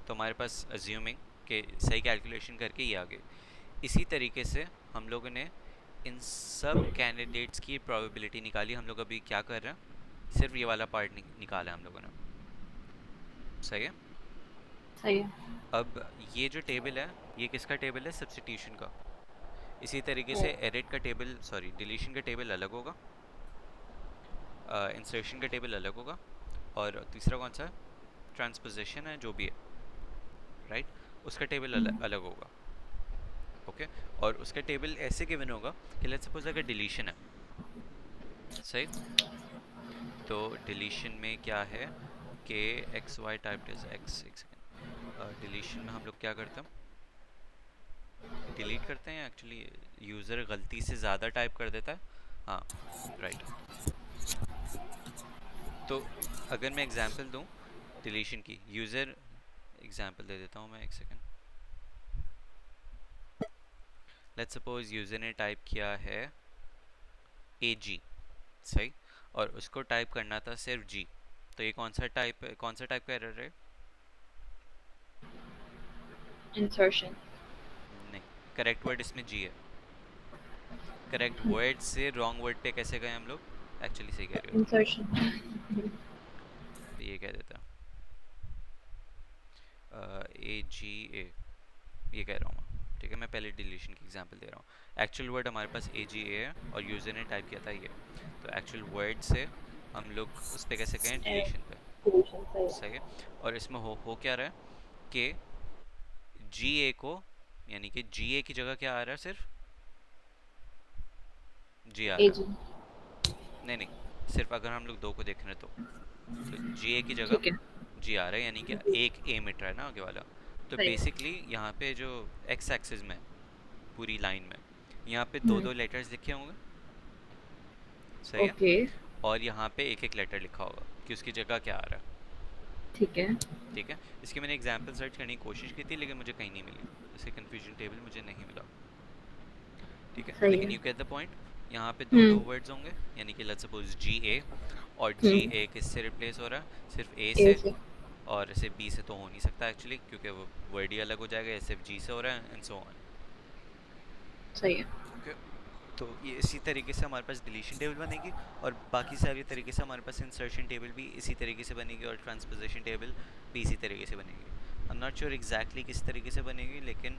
तो हमारे पास अज्यूमिंग के सही कैलकुलेशन करके ये आ गए। इसी तरीके से हम लोगों ने इन सब कैंडिडेट्स की प्रोबेबिलिटी निकाली। हम लोग अभी क्या कर रहे हैं, सिर्फ ये वाला पार्ट निकाला है हम लोगों ने, सही है। सही है। अब ये जो टेबल है, ये किसका टेबल है, सब्स्टिट्यूशन का। इसी तरीके से एडिट का टेबल, सॉरी डिलीशन का टेबल अलग होगा, इंसर्शन का टेबल अलग होगा, और तीसरा कौन सा है, ट्रांसपोजिशन है जो भी है, राइट? उसका टेबल अलग होगा, ओके। और उसका टेबल ऐसे गिवन होगा कि लेट्स सपोज अगर डिलीशन है, सही, तो डिलीशन में क्या है कि X Y type is X, एक सेकेंड, डिलीशन में हम लोग क्या करते हैं, डिलीट करते हैं, एक्चुअली यूज़र गलती से ज़्यादा टाइप कर देता है, हाँ राइट। तो अगर मैं एग्जांपल दूं डिलीशन की, यूज़र एग्जांपल दे देता हूँ मैं, एक सेकेंड। लेट्स सपोज यूज़र ने टाइप किया है ए जी, सही, और उसको टाइप करना था सिर्फ जी, तो ये कौन सा टाइप का एरर है, इंसर्शन। नहीं, करेक्ट वर्ड इसमें जी है। करेक्ट वर्ड से रॉन्ग वर्ड पे कैसे गए हम लोग, एक्चुअली सही कह रहे हो तुम, इंसर्शन। तो ये कह देता ए जी ए, ये कह रहा हूँ मैं, ठीक है। मैं पहले डिलीशन की एग्जांपल दे रहा हूँ। एक्चुअल वर्ड हमारे पास ए जी ए है और यूज़र ने टाइप किया था ये, तो एक्चुअल वर्ड से हम लोग उस पर कैसे कहें, डिलीशन पे, इंसर्शन सही सही है। और इसमें हो क्या रहा है कि जी ए को, यानी कि जी ए की जगह क्या आ रहा है, सिर्फ जी आ है। रहा एजी। है, नहीं नहीं, सिर्फ अगर हम लोग दो को देख रहे हैं तो जी ए की जगह ठीक है। जी आ रहा है, यानी कि एक ए मिट रहा है ना आगे वाला। तो सही है। बेसिकली यहाँ पे जो एक्स एक्सिस में पूरी लाइन में यहाँ पे दो हम्म। दो लेटर्स लिखे होंगे, सही है। ओके, और यहाँ पे एक एक लेटर लिखा होगा कि उसकी जगह क्या आ रहा है। ठीक है, ठीक है। इसकी मैंने एग्जाम्पल सर्च करने की कोशिश की थी लेकिन मुझे कहीं नहीं मिली, जैसे कन्फ्यूजन टेबल मुझे नहीं मिला। ठीक है, सही लेकिन है। You get the point. यहाँ पे दो दो हुँ, वर्ड्स होंगे, यानी कि लेट्स सपोज जी ए, और जी हुँ, ए किससे रिप्लेस हो रहा है, सिर्फ ए ए से। से, और सिर्फ बी से तो हो नहीं सकता एक्चुअली, क्योंकि वो वर्ड ही अलग हो जाएगा, ये सिर्फ जी से हो रहा है एंड सो ऑन। सही है। ओके। तो ये इसी तरीके से हमारे पास डिलीशन टेबल बनेगी, और बाकी सारी तरीके से हमारे पास इंसर्शन टेबल भी इसी तरीके से बनेगी, और ट्रांसपोजिशन टेबल भी इसी तरीके से बनेगी। I am not sure exactly किस तरीके से बनेगी, लेकिन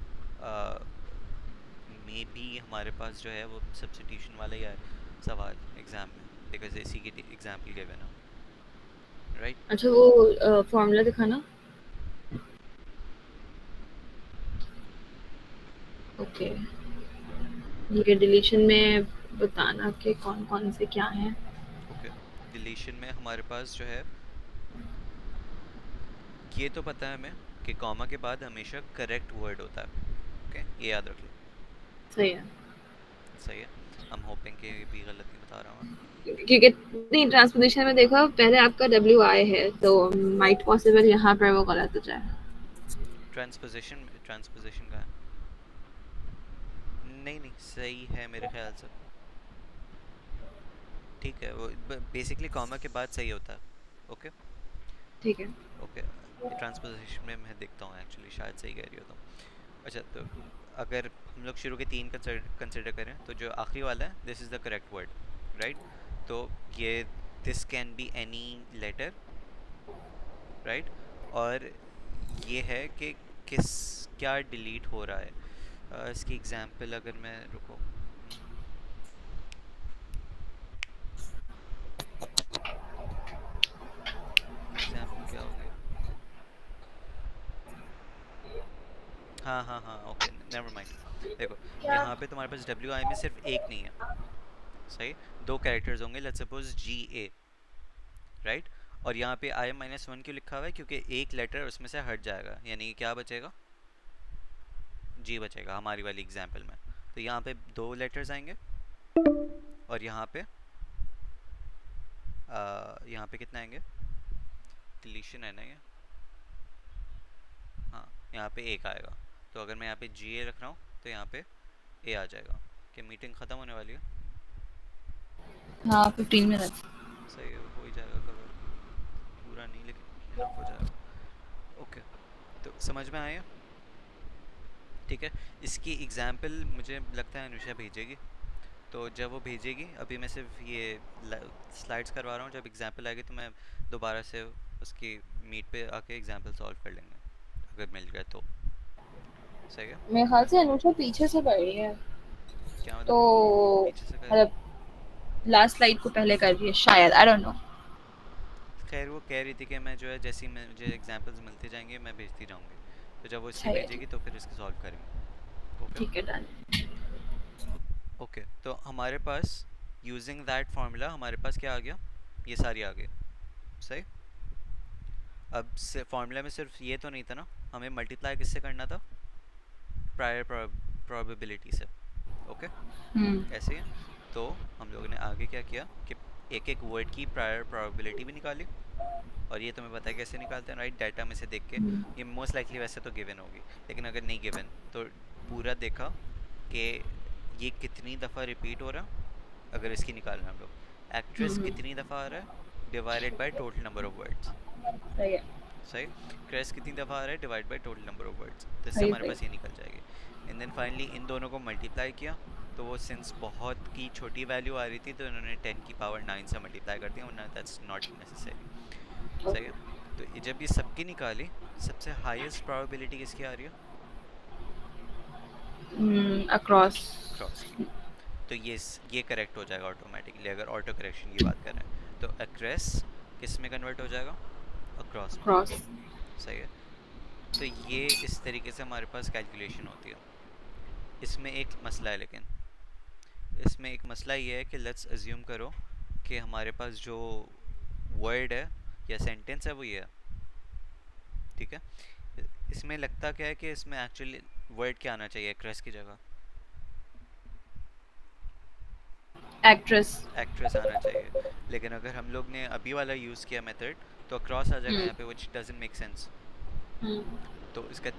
मे बी हमारे पास जो है वो सब्स्टिट्यूशन वाला ही है सवाल एग्जाम में, बिकॉज इसी की एग्जाम्पल गिवन है, राइट। अच्छा वो फ़ॉर्मूला दिखाना। ओके, ये डिलीशन में बताना कि कौन-कौन से क्या हैं। ओके, डिलीशन में हमारे पास जो है, ये तो पता है हमें कि कॉमा के बाद हमेशा करेक्ट वर्ड होता है। ओके, ये याद रख लो। सही है। सही है। आई एम होपिंग कि भी गलत नहीं बता रहा हूँ। क्योंकि नहीं ट्रांसपोज़िशन में देखो पहले आपका WI है, तो माइट पॉसिबल यहाँ पर वो गलत हो जाए। ट्रांसपोजिशन का है, नहीं नहीं सही है मेरे ख्याल से। ठीक है, वो बेसिकली कॉमा के बाद सही होता है। ओके। ठीक है। ओके, ट्रांसपोजिशन में मैं देखता हूँ एक्चुअली, शायद सही कह रही हो तुम। अच्छा, तो अगर हम लोग शुरू के तीन कंसिडर करें, तो जो आखिरी वाला है, this is the correct word, right. तो ये this can be any letter, right. और ये है कि किस क्या डिलीट हो रहा है। इसकी एग्जांपल अगर मैं, रुको, एग्जांपल क्या होगी। हाँ हाँ हाँ, ओके, नेवर माइंड। देखो, यहाँ पे तुम्हारे पास डब्ल्यू आई में सिर्फ एक नहीं है, सही। दो कैरेक्टर्स होंगे, let's suppose G A, right. और यहाँ पे आई माइनस वन क्यों लिखा हुआ है, क्योंकि एक लेटर उसमें से हट जाएगा, यानी कि क्या बचेगा, जी बचेगा हमारी वाली एग्जांपल में। तो यहाँ पे दो लेटर्स आएंगे, और यहाँ पे कितना आएंगे, डिलीशन है ना ये, हाँ, यहाँ पे एक आएगा। तो अगर मैं यहाँ पे जी ए रख रहा हूँ, तो यहाँ पे ए आ जाएगा। कि मीटिंग ख़त्म होने वाली है। हाँ, 15 मिनट्स। सही है, हो ही जाएगा कवर, पूरा नहीं लेकिन इनफ हो जाएगा। ओके, तो समझ में आया। ठीक है, इसकी एग्जाम्पल मुझे लगता है अनुषा भेजेगी, तो जब वो भेजेगी, अभी मैं सिर्फ ये स्लाइड्स करवा रहा हूँ, जब एग्जाम्पल आएगी तो मैं दोबारा से उसकी मीट पे आके एग्जाम्पल सॉल्व कर लेंगे, अगर मिल गए तो। सही है। मेरे ख्याल से अनुषा पीछे से पढ़ रही है, क्या मतलब, तो पीछे से कर रही मतलब है। लास्ट स्लाइड को पहले कर रही है शायद, आई डोंट नो। खैर, वो कह रही थी कि मैं जो है, जैसे ही मुझे एग्जाम्पल्स मिलते जाएंगे मैं भेजती जाऊँगी, तो जब वो इसकी सही है, भेजेगी तो फिर इसकी सॉल्व करेंगे। ओके। ठीक है, डन। ओके, तो हमारे पास यूजिंग दैट फार्मूला हमारे पास क्या आ गया, ये सारी आ गई। सही। अब से फार्मूला में सिर्फ ये तो नहीं था ना, हमें मल्टीप्लाई किससे करना था, प्रायर प्रोबेबिलिटी से। ओके, हुँ, ऐसे ही है। तो हम लोगों ने आगे क्या किया कि एक एक वर्ड की प्रायर प्रोबेबिलिटी भी निकाली, और ये तुम्हें पता है कैसे निकालते हैं, राइट, डाटा में से देख के। हुँ, ये मोस्ट लाइकली वैसे तो गिवन होगी, लेकिन अगर नहीं गिवन तो पूरा देखा कि ये कितनी दफ़ा रिपीट हो रहा, अगर इसकी निकालना हम लोग, हुँ, एक्ट्रेस हुँ, कितनी दफ़ा आ रहा है divided by total number of words. सही है, सही। क्रेस कितनी दफ़ा आ रहा है divide by total number of words, तो इससे सही, हमारे सही। पास ये निकल जाएगी। एंड देन फाइनली इन दोनों को मल्टीप्लाई किया, तो वो सिंस बहुत की छोटी वैल्यू आ रही थी, तो इन्होंने 10 की पावर 9 से मल्टीप्लाई कर दिया, वरना दैट्स नॉट नेसेसरी। सही है। तो जब ये सबकी निकाली, सबसे हाईएस्ट प्रोबेबिलिटी किसकी आ रही है, अक्रॉस। अक्रॉस की। तो ये करेक्ट हो जाएगा ऑटोमेटिकली, अगर ऑटो करेक्शन की बात कर रहे हैं, तो अक्रॉस किस में कन्वर्ट हो जाएगा, अक्रॉस में। क्रॉस। सही है। तो ये इस तरीके से हमारे पास कैलकुलेशन होती है। इसमें एक मसला है, लेकिन इसमें एक मसला ये है कि लेट्स अज्यूम करो कि हमारे पास जो वर्ड है या सेंटेंस है वो ये है। ठीक है, इसमें लगता क्या है कि इसमें एक्चुअली वर्ड क्या आना चाहिए क्रस की जगह, एक्ट्रेस। एक्ट्रेस आना चाहिए। लेकिन अगर हम लोग ने अभी वाला यूज़ किया मेथड तो अक्रॉस आ जाएगा हम्म। यहाँ पे, which doesn't make sense. Hmm. तो इसका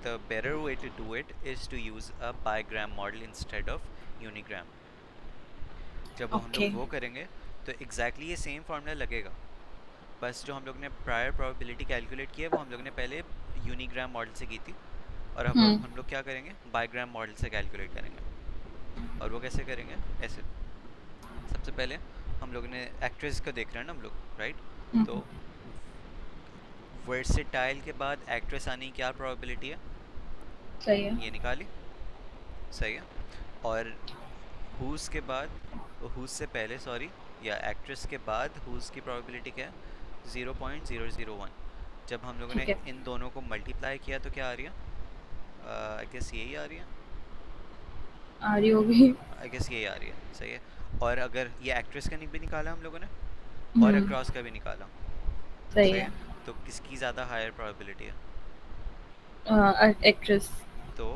the better way to do it is to use a bigram model instead of unigram. जब हम ओके। लोग वो करेंगे तो एग्जैक्टली ये सेम फार्मूला लगेगा, बस जो हम लोग ने प्रायर प्रोबेबिलिटी कैलकुलेट की है वो हम लोग ने पहले यूनिग्राम मॉडल से की थी, और अब हम्म। हम लोग क्या करेंगे, बाईग्राम मॉडल से कैलकुलेट करेंगे। और वो कैसे करेंगे, ऐसे। सबसे पहले हम लोग ने एक्ट्रेस का देख रहे हैं ना हम लोग, राइट। तो हम्म। वर्सेटाइल के बाद एक्ट्रेस आने की क्या प्रोबेबिलिटी है, सही है। ये निकाली, सही है। और हुज के बाद, हुज से पहले सॉरी, या एक्ट्रेस के बाद हुज की प्रोबेबिलिटी क्या है, 0.001। जब हम लोगों ने ठीक है। इन दोनों को मल्टीप्लाई किया तो क्या आ रही है, आई गेस यही आ रही है, आ रही होगी। आई गेस यही आ रही है, सही है। और अगर ये एक्ट्रेस का भी निकाला हम लोगों ने, और हम्म। अक्रॉस का भी निकाला, सही सही है। है। तो किसकी ज़्यादा हायर प्रोबेबिलिटी है, एक्ट्रेस। तो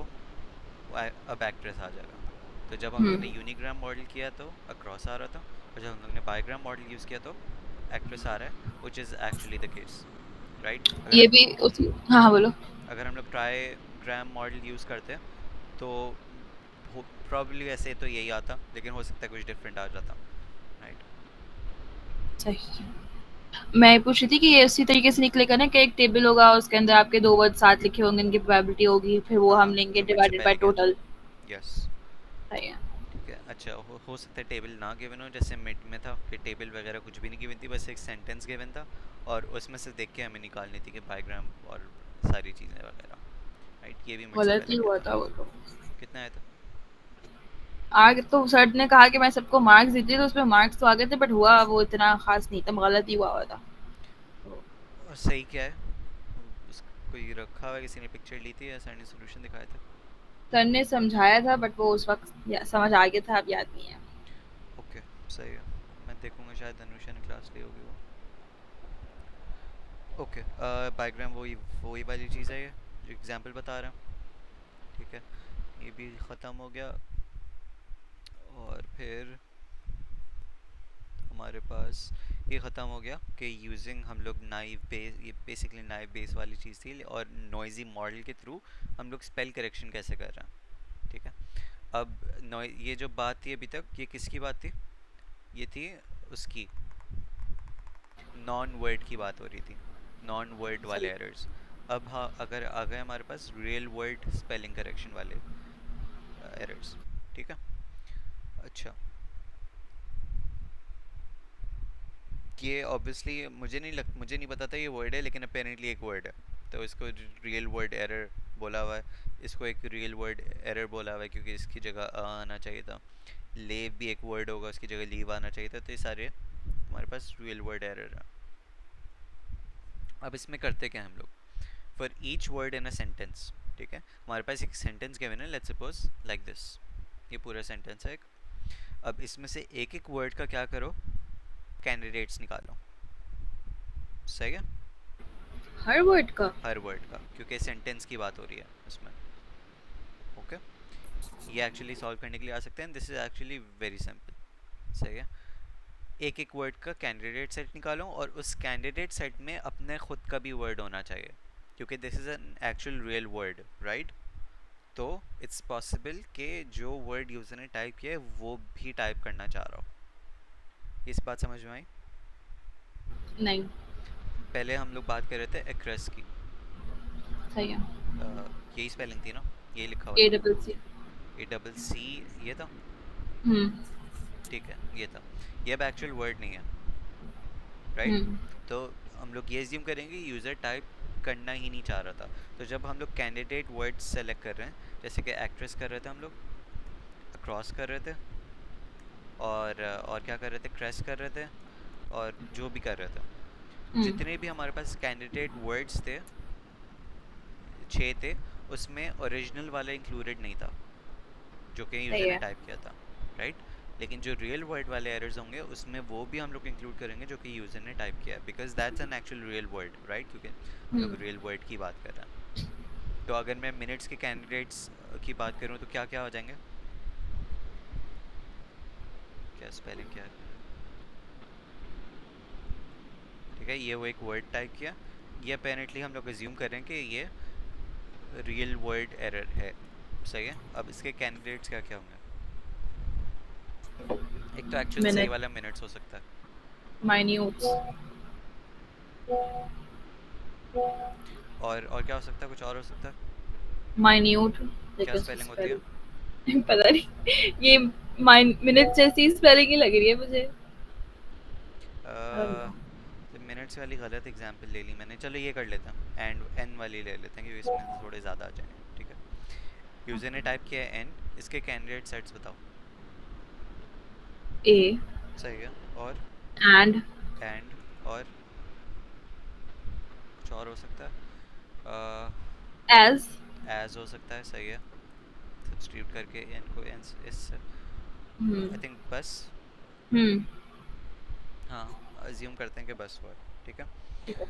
अब एक्ट्रेस आ जाएगा। तो जब हम लोग हम्म। ने यूनिग्राम मॉडल किया तो अक्रॉस आ रहा था, और जब हम लोग ने बाईग्राम मॉडल यूज़ किया तो एक्ट्रेस आ रहा है, which is actually the case, right. ये भी उसी। हाँ हाँ, बोलो। अगर हम लोग ट्राईग्राम मॉडल यूज़ करते तो प्रॉब्ली ऐसे तो यही आता, लेकिन हो सकता है कुछ डिफरेंट आ जाता, राइट। सही। मैं ये पूछ रही थी कि ये उसी तरीके से निकलेगा ना कि एक टेबल होगा, उसके अंदर आपके 2 वर्ड साथ लिखे होंगे, इनकी प्रोबेबिलिटी होगी, फिर वो हम हाँ, लेंगे लिमिट से डिवाइडेड बाय पहले क्या था, टोटल। यस। सही है। ठीक है, अच्छा हो सकता है टेबल ना गिवन हो, जैसे मिड में था कि टेबल वगैरह कुछ भी नहीं गिवन थी, बस एक सेंटेंस गिवन था, और उसमें से देख के हमें निकालनी थी कि बायोग्राम और सारी चीज़ें वगैरह, राइट। ये भी मिड से गलत पहले ही क्या हुआ था। था वो तो। कितना आया था, आगे तो सर ने कहा कि मैं सबको मार्क्स देती तो उसमें मार्क्स तो आ गए थे, बट हुआ वो इतना खास नहीं था, गलत ही हुआ था। और सही क्या है, उस कोई रखा हुआ है, किसी ने पिक्चर ली थी या सर ने सोल्यूशन दिखाया था। सर ने समझाया था बट वो उस वक्त समझ आ गया था, अब याद नहीं है। ओके, सही है। मैं देखूंगा, शायद अनुषा ने क्लास ली होगी वो। ओके, बायोग्राम वही वही वाली चीज़ है, ये जो एग्जांपल बता रहा हूँ, ठीक है। ये भी ख़त्म हो गया, और फिर हमारे पास ये ख़त्म हो गया कि यूजिंग हम लोग नाइव बेस, ये बेसिकली नाइव बेस वाली चीज़ थी, और नॉइजी मॉडल के थ्रू हम लोग स्पेल करेक्शन कैसे कर रहे हैं, ठीक है। अब ये जो बात थी अभी तक, ये किसकी बात थी, ये थी उसकी, नॉन वर्ड की बात हो रही थी, नॉन वर्ड वाले सही। एरर्स। अब हाँ, अगर आ गए हमारे पास रियल वर्ड स्पेलिंग करेक्शन वाले एरर्स, ठीक है। अच्छा, ये ऑब्वियसली मुझे नहीं पता था ये वर्ड है, लेकिन अपेरेंटली एक वर्ड है, तो इसको रियल वर्ड एरर बोला हुआ है। इसको एक रियल वर्ड एरर बोला हुआ है क्योंकि इसकी जगह आना चाहिए था। लेव भी एक वर्ड होगा, उसकी जगह लीव आना चाहिए था, तो ये सारे हमारे पास रियल वर्ड एरर है। अब इसमें करते क्या हम लोग, for each word in a sentence, ठीक है। हमारे पास एक सेंटेंस गिवन है, लेट्स सपोज लाइक दिस, ये पूरा सेंटेंस है एक। अब इसमें से एक एक वर्ड का क्या करो, कैंडिडेट्स निकालो, सही है। हर वर्ड का। हर वर्ड का, क्योंकि सेंटेंस की बात हो रही है उसमें, ओके। ये एक्चुअली सॉल्व करने के लिए आ सकते हैं, this is actually very simple, सही है। एक एक वर्ड का कैंडिडेट सेट निकालो, और उस कैंडिडेट सेट में अपने खुद का भी वर्ड होना चाहिए, क्योंकि this is an actual real word, right. तो इट्स पॉसिबल कि जो वर्ड यूज़र ने टाइप किया है वो भी टाइप करना चाह रहा हो। इस बात समझ में आई। नहीं। पहले हम लोग बात कर रहे थे एक्रेस की, सही है। यही स्पेलिंग थी ना, यही लिखा हुआ ए था, double C. A double C, ये था, हम्म। ठीक है, ये था। ये अब एक्चुअल वर्ड नहीं है, राइट। हम्म। तो हम लोग ये एज्यूम करेंगे यूज़र टाइप करना ही नहीं चाह रहा था। तो जब हम लोग कैंडिडेट वर्ड सेलेक्ट कर रहे हैं, जैसे कि एक्ट्रेस कर रहे थे हम लोग, क्रॉस कर रहे थे, और क्या कर रहे थे, क्रेस कर रहे थे, और जो भी कर रहे थे, हम्म। जितने भी हमारे पास कैंडिडेट वर्ड्स थे, 6 थे, उसमें ओरिजिनल वाला इंक्लूडेड नहीं था जो कि यूज़र सही ने है। टाइप किया था, राइट। लेकिन जो रियल वर्ड वाले एरर्स होंगे उसमें वो भी हम लोग इंक्लूड करेंगे जो कि यूज़र ने टाइप किया है, because that's an actual real word, right, क्योंकि हम लोग हम्म। रियल वर्ड की बात कर रहे हैं। तो अगर मैं मिनट्स के कैंडिडेट्स की बात करूँ तो क्या क्या हो जाएंगे, क्या स्पेलिंग क्या है, ठीक है। ये वो एक वर्ड टाइप किया, ये अपेरेंटली हम लोग अज्यूम कर रहे हैं कि ये रियल वर्ड एरर है, सही है। अब इसके कैंडिडेट्स क्या क्या होंगे? एक तो एक्चुअल सही मिनट, वाला मिनट्स हो सकता है, माइन्यूट्स, और क्या हो सकता है, कुछ और हो सकता है? माइन्यूट, क्या लेकिन स्पेलिंग होती है? स्पेल पता नहीं, ये मिनट जैसी स्पेलिंग ही लग रही है मुझे। I don't know. तो मिनट्स वाली गलत एग्जांपल ले ली मैंने, चलो ये कर लेते हैं, एंड एन वाली ले लेते हैं क्योंकि इसमें थोड़े ज़्यादा आ जाएंगे, ठीक है। यूजर ने टाइप किया है एन, इसके कैंडिडेट सेट्स बताओ। A सही है, और and एंड, और कुछ और हो सकता है? as. एज हो सकता है, सही है। सब्स्टिट्यूट करके एन को एन इससे, Hmm. आई थिंक बस, Hmm. हाँ अज्यूम करते हैं कि बस हुआ है, ठीक है। ठीक है।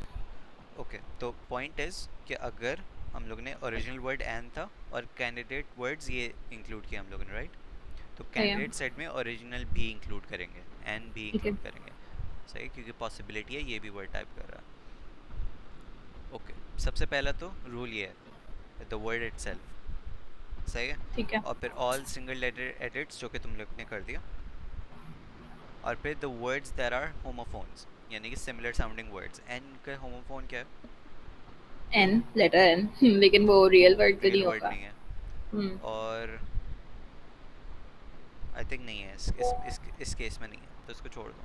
ओके तो पॉइंट इज कि अगर हम लोग ने ओरिजिनल वर्ड एन था और कैंडिडेट वर्ड्स ये इंक्लूड किया हम लोगों ने, राइट, तो सही है। कैंडिडेट सेट में ओरिजिनल भी इंक्लूड करेंगे, एन भी ठीक है। इंक्लूड करेंगे, सही, क्योंकि पॉसिबिलिटी है ये भी वर्ड टाइप कर रहा है। ओके, सबसे पहला तो रूल ये है, द वर्ड इटसेल्फ, सही है। ठीक है। और फिर ऑल सिंगल लेटर एडिट्स जो कि तुम लोग ने कर दिया, और फिर the words there are homophones, यानी कि सिमिलर साउंडिंग वर्ड्स। एन का होमोफोन क्या है? N, लेटर N, लेकिन वो रियल वर्ड तो रियल नहीं वर्ड होगा। नहीं है, हम्म। और आई थिंक नहीं है इस केस में नहीं है, तो इसको छोड़ दो,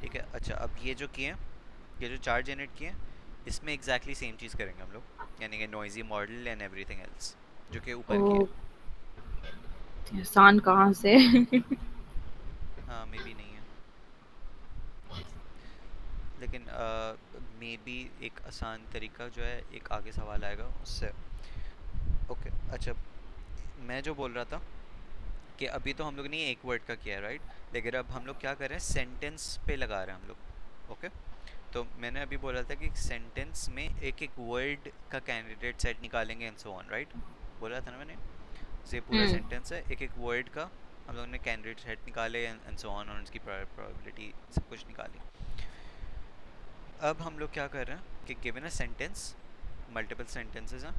ठीक है। अच्छा, अब ये जो किए, ये जो चार जनरेट किए, इसमें एग्जैक्टली सेम चीज़ करेंगे हम लोग, यानी कि noisy model and everything else जो कि ऊपर किया ओ, है। आसान कहाँ से? हाँ मे बी नहीं है, लेकिन मे बी एक आसान तरीका जो है, एक आगे सवाल आएगा उससे। ओके अच्छा, मैं जो बोल रहा था कि अभी तो हम लोग ने एक वर्ड का किया, राइट, लेकिन अब हम लोग क्या कर रहे हैं, सेंटेंस पे लगा रहे हैं हम लोग। ओके, तो मैंने अभी बोला था कि सेंटेंस में एक एक वर्ड का कैंडिडेट सेट निकालेंगे एंड सो ऑन, राइट, बोला था ना मैंने। ये पूरा हम्म। सेंटेंस है, एक एक वर्ड का हम लोगों ने कैंडिडेट सेट निकाले एंड सो ऑन, और उसकी प्रोबेबिलिटी सब कुछ निकाली। अब हम लोग क्या कर रहे हैं कि given a sentence, multiple sentences हैं,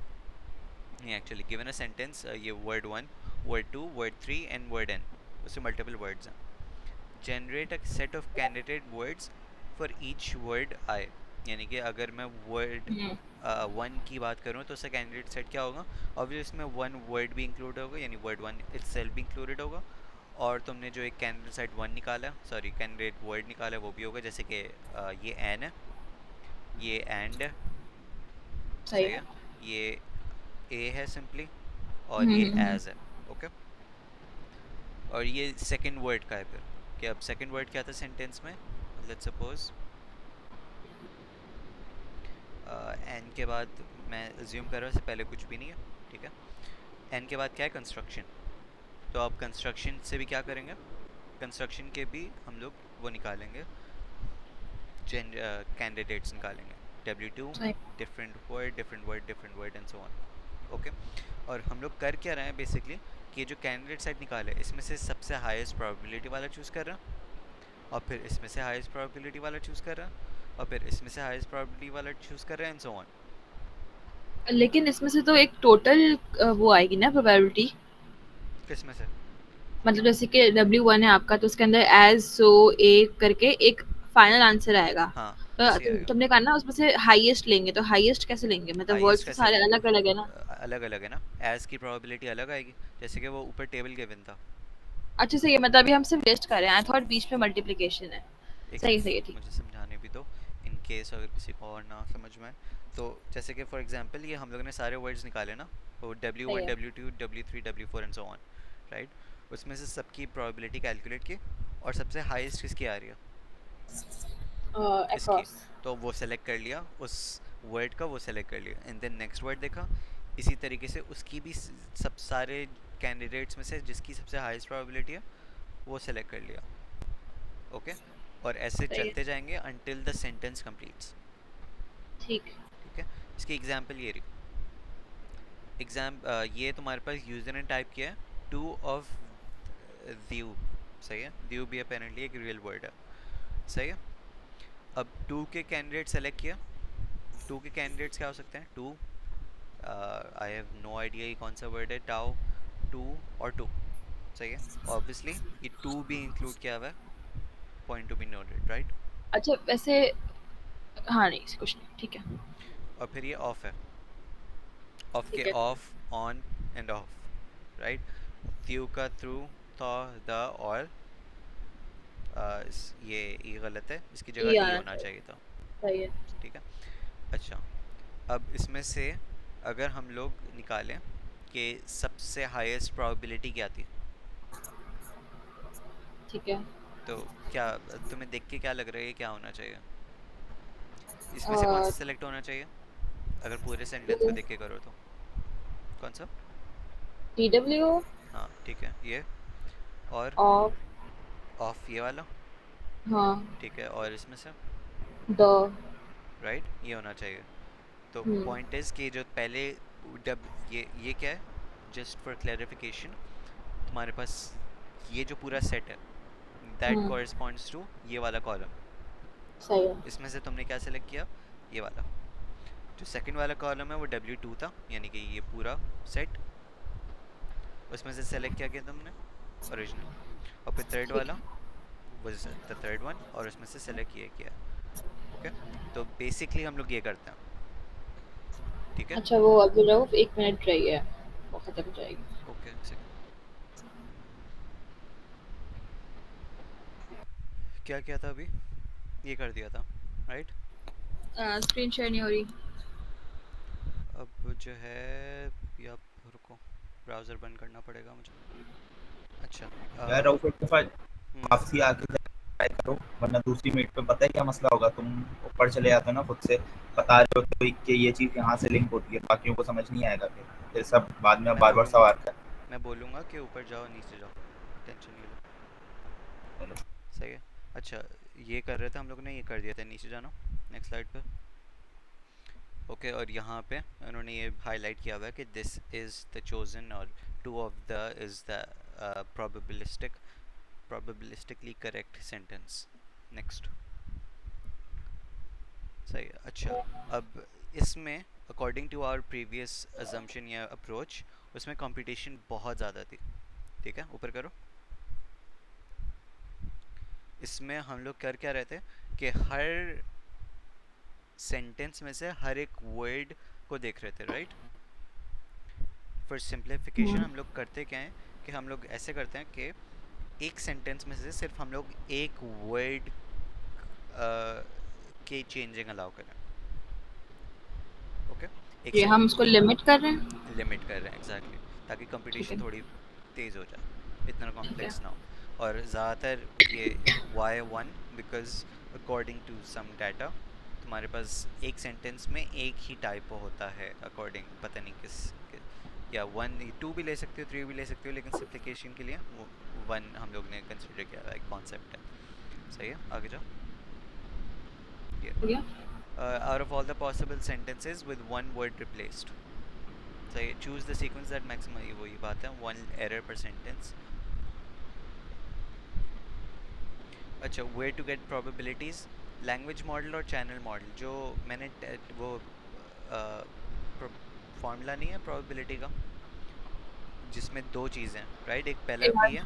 नहीं एक्चुअली गिवन अ सेंटेंस, ये word 1, word 2, word 3 and word n, उससे मल्टीपल वर्ड्स हैं। Generate a set of candidate words for each word I, यानी कि अगर मैं वर्ड हम्म। 1 की बात करूँ तो उसका कैंडिडेट सेट क्या होगा, ऑब्वियसली इसमें वन वर्ड भी इंक्लूड होगा, यानी वर्ड 1 इटसेल्फ भी इंक्लूडेड होगा, और तुमने जो एक कैंडिडेट सेट 1 निकाला, सॉरी कैंडिडेट वर्ड निकाला, वो भी होगा, जैसे कि ये एन है, ये एंड है, सही सही है। है, ये ए है सिंपली, और ये हम्म। एज है। ओके, और ये सेकंड वर्ड का है फिर, कि अब सेकंड वर्ड क्या था सेंटेंस में, लेट्स सपोज एन के बाद, मैं अज्यूम कर रहा हूँ इससे पहले कुछ भी नहीं है, ठीक है। एन के बाद क्या है, कंस्ट्रक्शन, तो अब कंस्ट्रक्शन से भी क्या करेंगे, कंस्ट्रक्शन के भी हम लोग वो निकालेंगे, कैंडिडेट्स निकालेंगे, W2, सही। Different word different word and so on. Okay, और हम लोग कर क्या रहे हैं बेसिकली, कि ये जो कैंडिडेट सेट निकाले इसमें से सबसे हाईएस्ट प्रोबेबिलिटी वाला चूज़ कर रहे हैं, और फिर इसमें से हाईएस्ट प्रोबेबिलिटी वाला चूज़ कर रहे हैं, और फिर इसमें से हाईएस्ट प्रोबेबिलिटी वाला चूज़ कर रहे हैं एंड सो ऑन। लेकिन इसमें से तो एक टोटल वो आएगी ना प्रोबेबिलिटी, किस में से? मतलब जैसे कि W1 है आपका, तो उसके अंदर एज सो ए करके एक फाइनल आंसर आएगा। हाँ ऐसे ही आएगा। तुमने कहा ना उसमें से हाईएस्ट लेंगे, तो हाईएस्ट कैसे लेंगे, मतलब हाईएस्ट वर्ड्स तो कैसे सारे लेंगे, अलग अलग है ना। अलग अलग है ना, एज की प्रोबेबिलिटी अलग आएगी, जैसे कि वो ऊपर टेबल गिवन था। अच्छा सही है, मतलब अभी हम सिर्फ वेस्ट कर रहे हैं, आई थॉट बीच में मल्टीप्लिकेशन है। एक सही मिनट सही है, ठीक। मुझे समझाने भी दो, इन केस अगर किसी को और ना समझ में आए। तो जैसे कि फॉर एग्जांपल ये हम लोगों ने सारे वर्ड्स निकाले ना, वो सही W1 है। W2 W3 W4 and so on, right, उसमें से सबकी प्रोबेबिलिटी कैलकुलेट की, और सबसे हाईएस्ट किसकी आ रही है, इसकी, अक्रॉस। तो वो सेलेक्ट कर लिया, उस वर्ड का वो सेलेक्ट कर लिया, एंड देन नेक्स्ट वर्ड देखा, इसी तरीके से उसकी भी सब सारे कैंडिडेट्स में से जिसकी सबसे हाईएस्ट प्रोबेबिलिटी है वो सेलेक्ट कर लिया। ओके, और ऐसे सही है। चलते जाएंगे अनटिल द सेंटेंस कंप्लीट्स, ठीक। ठीक है। इसकी एग्जांपल ये रही, ये तुम्हारे पास यूजर ने टाइप किया है टू ऑफ व्यू, सही है, दीव भी अपेरेंटली एक रियल वर्ड है, सही है। अब टू के कैंडिडेट सेलेक्ट किया, टू के कैंडिडेट्स क्या हो सकते हैं, two, I have no idea ये कौन सा वर्ड है, टाओ, टू और टू, सही है। ऑब्वियसली ये टू भी इंक्लूड किया हुआ है, point to be noted, right. अच्छा वैसे हाँ नहीं कुछ नहीं, ठीक है। और फिर ये ऑफ है, ऑफ के ठीक है। Off, on and off, right. थ्यू का थ्रू, था, द और ये गलत है, इसकी ये जगह ई आना होना चाहिए। चाहिए था, सही है। ठीक है। अच्छा, अब इसमें से अगर हम लोग निकालें कि सबसे हाईएस्ट प्रोबेबिलिटी क्या थी, ठीक है। तो क्या तुम्हें देख के क्या लग रहा है ये क्या होना चाहिए, इसमें से कौन सा टू। सेलेक्ट होना चाहिए, अगर पूरे सेंटेंस को देख के करो तो कौन सा। TW हाँ ठीक है, ये और ऑफ। ऑफ ये वाला, हाँ। ठीक है, और इसमें से द। राइट ये होना चाहिए। तो हम्म। पॉइंट इज कि जो पहले डब ये क्या है, जस्ट फॉर क्लैरिफिकेशन, तुम्हारे पास ये जो पूरा सेट है दैट हम्म। कॉरस्पॉन्ड्स टू ये वाला कॉलम, सही है। इसमें से तुमने क्या सेलेक्ट किया, ये वाला। जो सेकंड वाला कॉलम है वो W2 था, यानी कि ये पूरा सेट, उसमें से सेलेक्ट क्या किया तुमने, ओरिजिनल। और फिर थर्ड ठीक वाला है। वाज द थर्ड वन, और उसमें से सेलेक्ट ये किया। ओके, तो बेसिकली हम लोग ये करते हैं, ठीक है। अच्छा वो अभी रहो 1 मिनट रही है, वो खत्म हो जाएगी। ओके सेकंड, क्या किया था अभी, ये कर दिया था, राइट। स्क्रीन शेयर नहीं हो रही। अब जो है, या रुको, ब्राउज़र बंद करना पड़ेगा मुझे। अच्छा यार राउट 55 हम्म, वापसी आके ट्राई करो, वरना दूसरी मीट पे पता है क्या मसला होगा, तुम ऊपर चले जाते हो ना खुद से बता रहे हो तो कि ये चीज़ यहाँ से लिंक होती है, बाकियों को समझ नहीं आएगा, फिर सब बाद में मैं बार बार बोलूँगा, सवाल कर। मैं बोलूँगा कि ऊपर जाओ नीचे जाओ, टेंशन नहीं लो, चलो सही है। अच्छा, ये कर रहे थे हम लोग ने, ये कर दिया था, नीचे जाना नेक्स्ट स्लाइड पे। ओके, और यहाँ पे उन्होंने ये हाईलाइट किया हुआ है कि दिस इज़ द चोजन, और two of the is the probabilistically correct sentence. Next, सही है। अच्छा, अब इसमें according to our previous assumption या अप्रोच, उसमें कंपटीशन बहुत ज़्यादा थी, ठीक है, ऊपर करो। इसमें हम लोग कर क्या रहे थे कि हर सेंटेंस में से हर एक वर्ड को देख रहे थे, राइट। फॉर सिंप्लीफिकेशन हम लोग करते क्या हैं कि हम लोग ऐसे करते हैं कि एक सेंटेंस में से सिर्फ हम लोग एक वर्ड के चेंजिंग अलाउ करें, ओके। एक ये हम उसको लिमिट कर रहे हैं। लिमिट कर रहे हैं, एग्जैक्टली, ताकि ठीक कंपटीशन है। थोड़ी तेज़ हो जाए, इतना ठीक है। कॉम्प्लेक्स ना हो। और ज़्यादातर ये Y1, because according to some data तुम्हारे पास एक सेंटेंस में एक ही टाइपो होता है, अकॉर्डिंग पता नहीं या 1 2 भी ले सकते हो, 3 भी ले सकते हो, लेकिन सिंप्लीफिकेशन के लिए 1 हम लोग ने कंसिडर किया हुआ एक कॉन्सेप्ट है, सही है। आगे जाओ, ये हो गया। out of all the possible sentences with one word replaced, सही, choose the sequence that maximum, ये वही बात है, 1 error per sentence। अच्छा, where to get probabilities, language model और चैनल मॉडल, जो मैंने वो फॉर्मूला नहीं है प्रोबेबिलिटी का, जिसमें दो चीज़ें हैं, राइट, एक पहला पी है,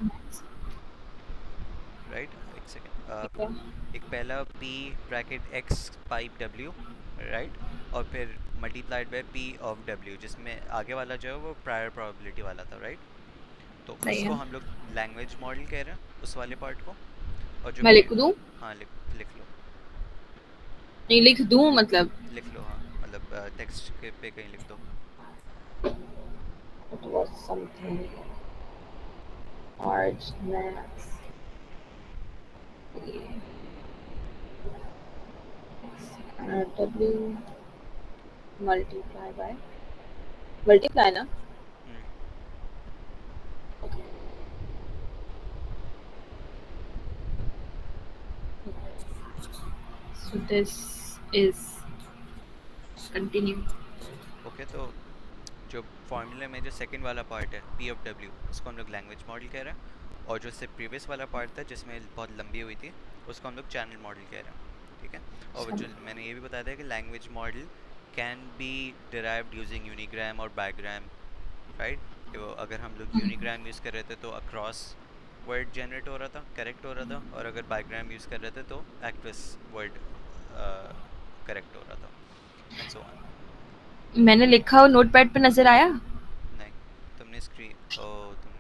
राइट, एक ठीक सेकेंड, है। एक पहला P bracket x pipe W, right, और फिर multiplied by P of W, जिसमें आगे वाला जो है वो प्रायर प्रोबेबिलिटी वाला था, राइट। तो सही उसको है। हम लोग लैंग्वेज मॉडल कह रहे हैं, उस वाले पार्ट को। और जो मैं लिख दूं? हाँ, लिख लो, नहीं लिख दूं मतलब? लिख लो, हाँ, मतलब टेक्स्ट के पे कहीं लिख दो। It was something hard maths. W multiply ना? So this is continue. Okay, तो जो फॉर्मूले में जो सेकंड वाला पार्ट है पी ऑफ डब्ल्यू, उसको हम लोग लैंग्वेज मॉडल कह रहे हैं, और जो से प्रीवियस वाला पार्ट था जिसमें बहुत लंबी हुई थी उसको हम लोग चैनल मॉडल कह रहे हैं, ठीक है। और वो जो मैंने ये भी बताया था कि language model can be derived using unigram और बायग्राम, राइट। तो अगर हम लोग यूनिग्राम यूज़ कर रहे थे तो अक्रॉस वर्ड जनरेट हो रहा था, करेक्ट हो रहा था, और अगर बायग्राम यूज़ कर रहे थे तो एक्विस वर्ड करेक्ट हो रहा था, एंड सो ऑन। मैंने लिखा हो नोटपैड पे नजर आया? नहीं, तुमने स्क्रीन तुम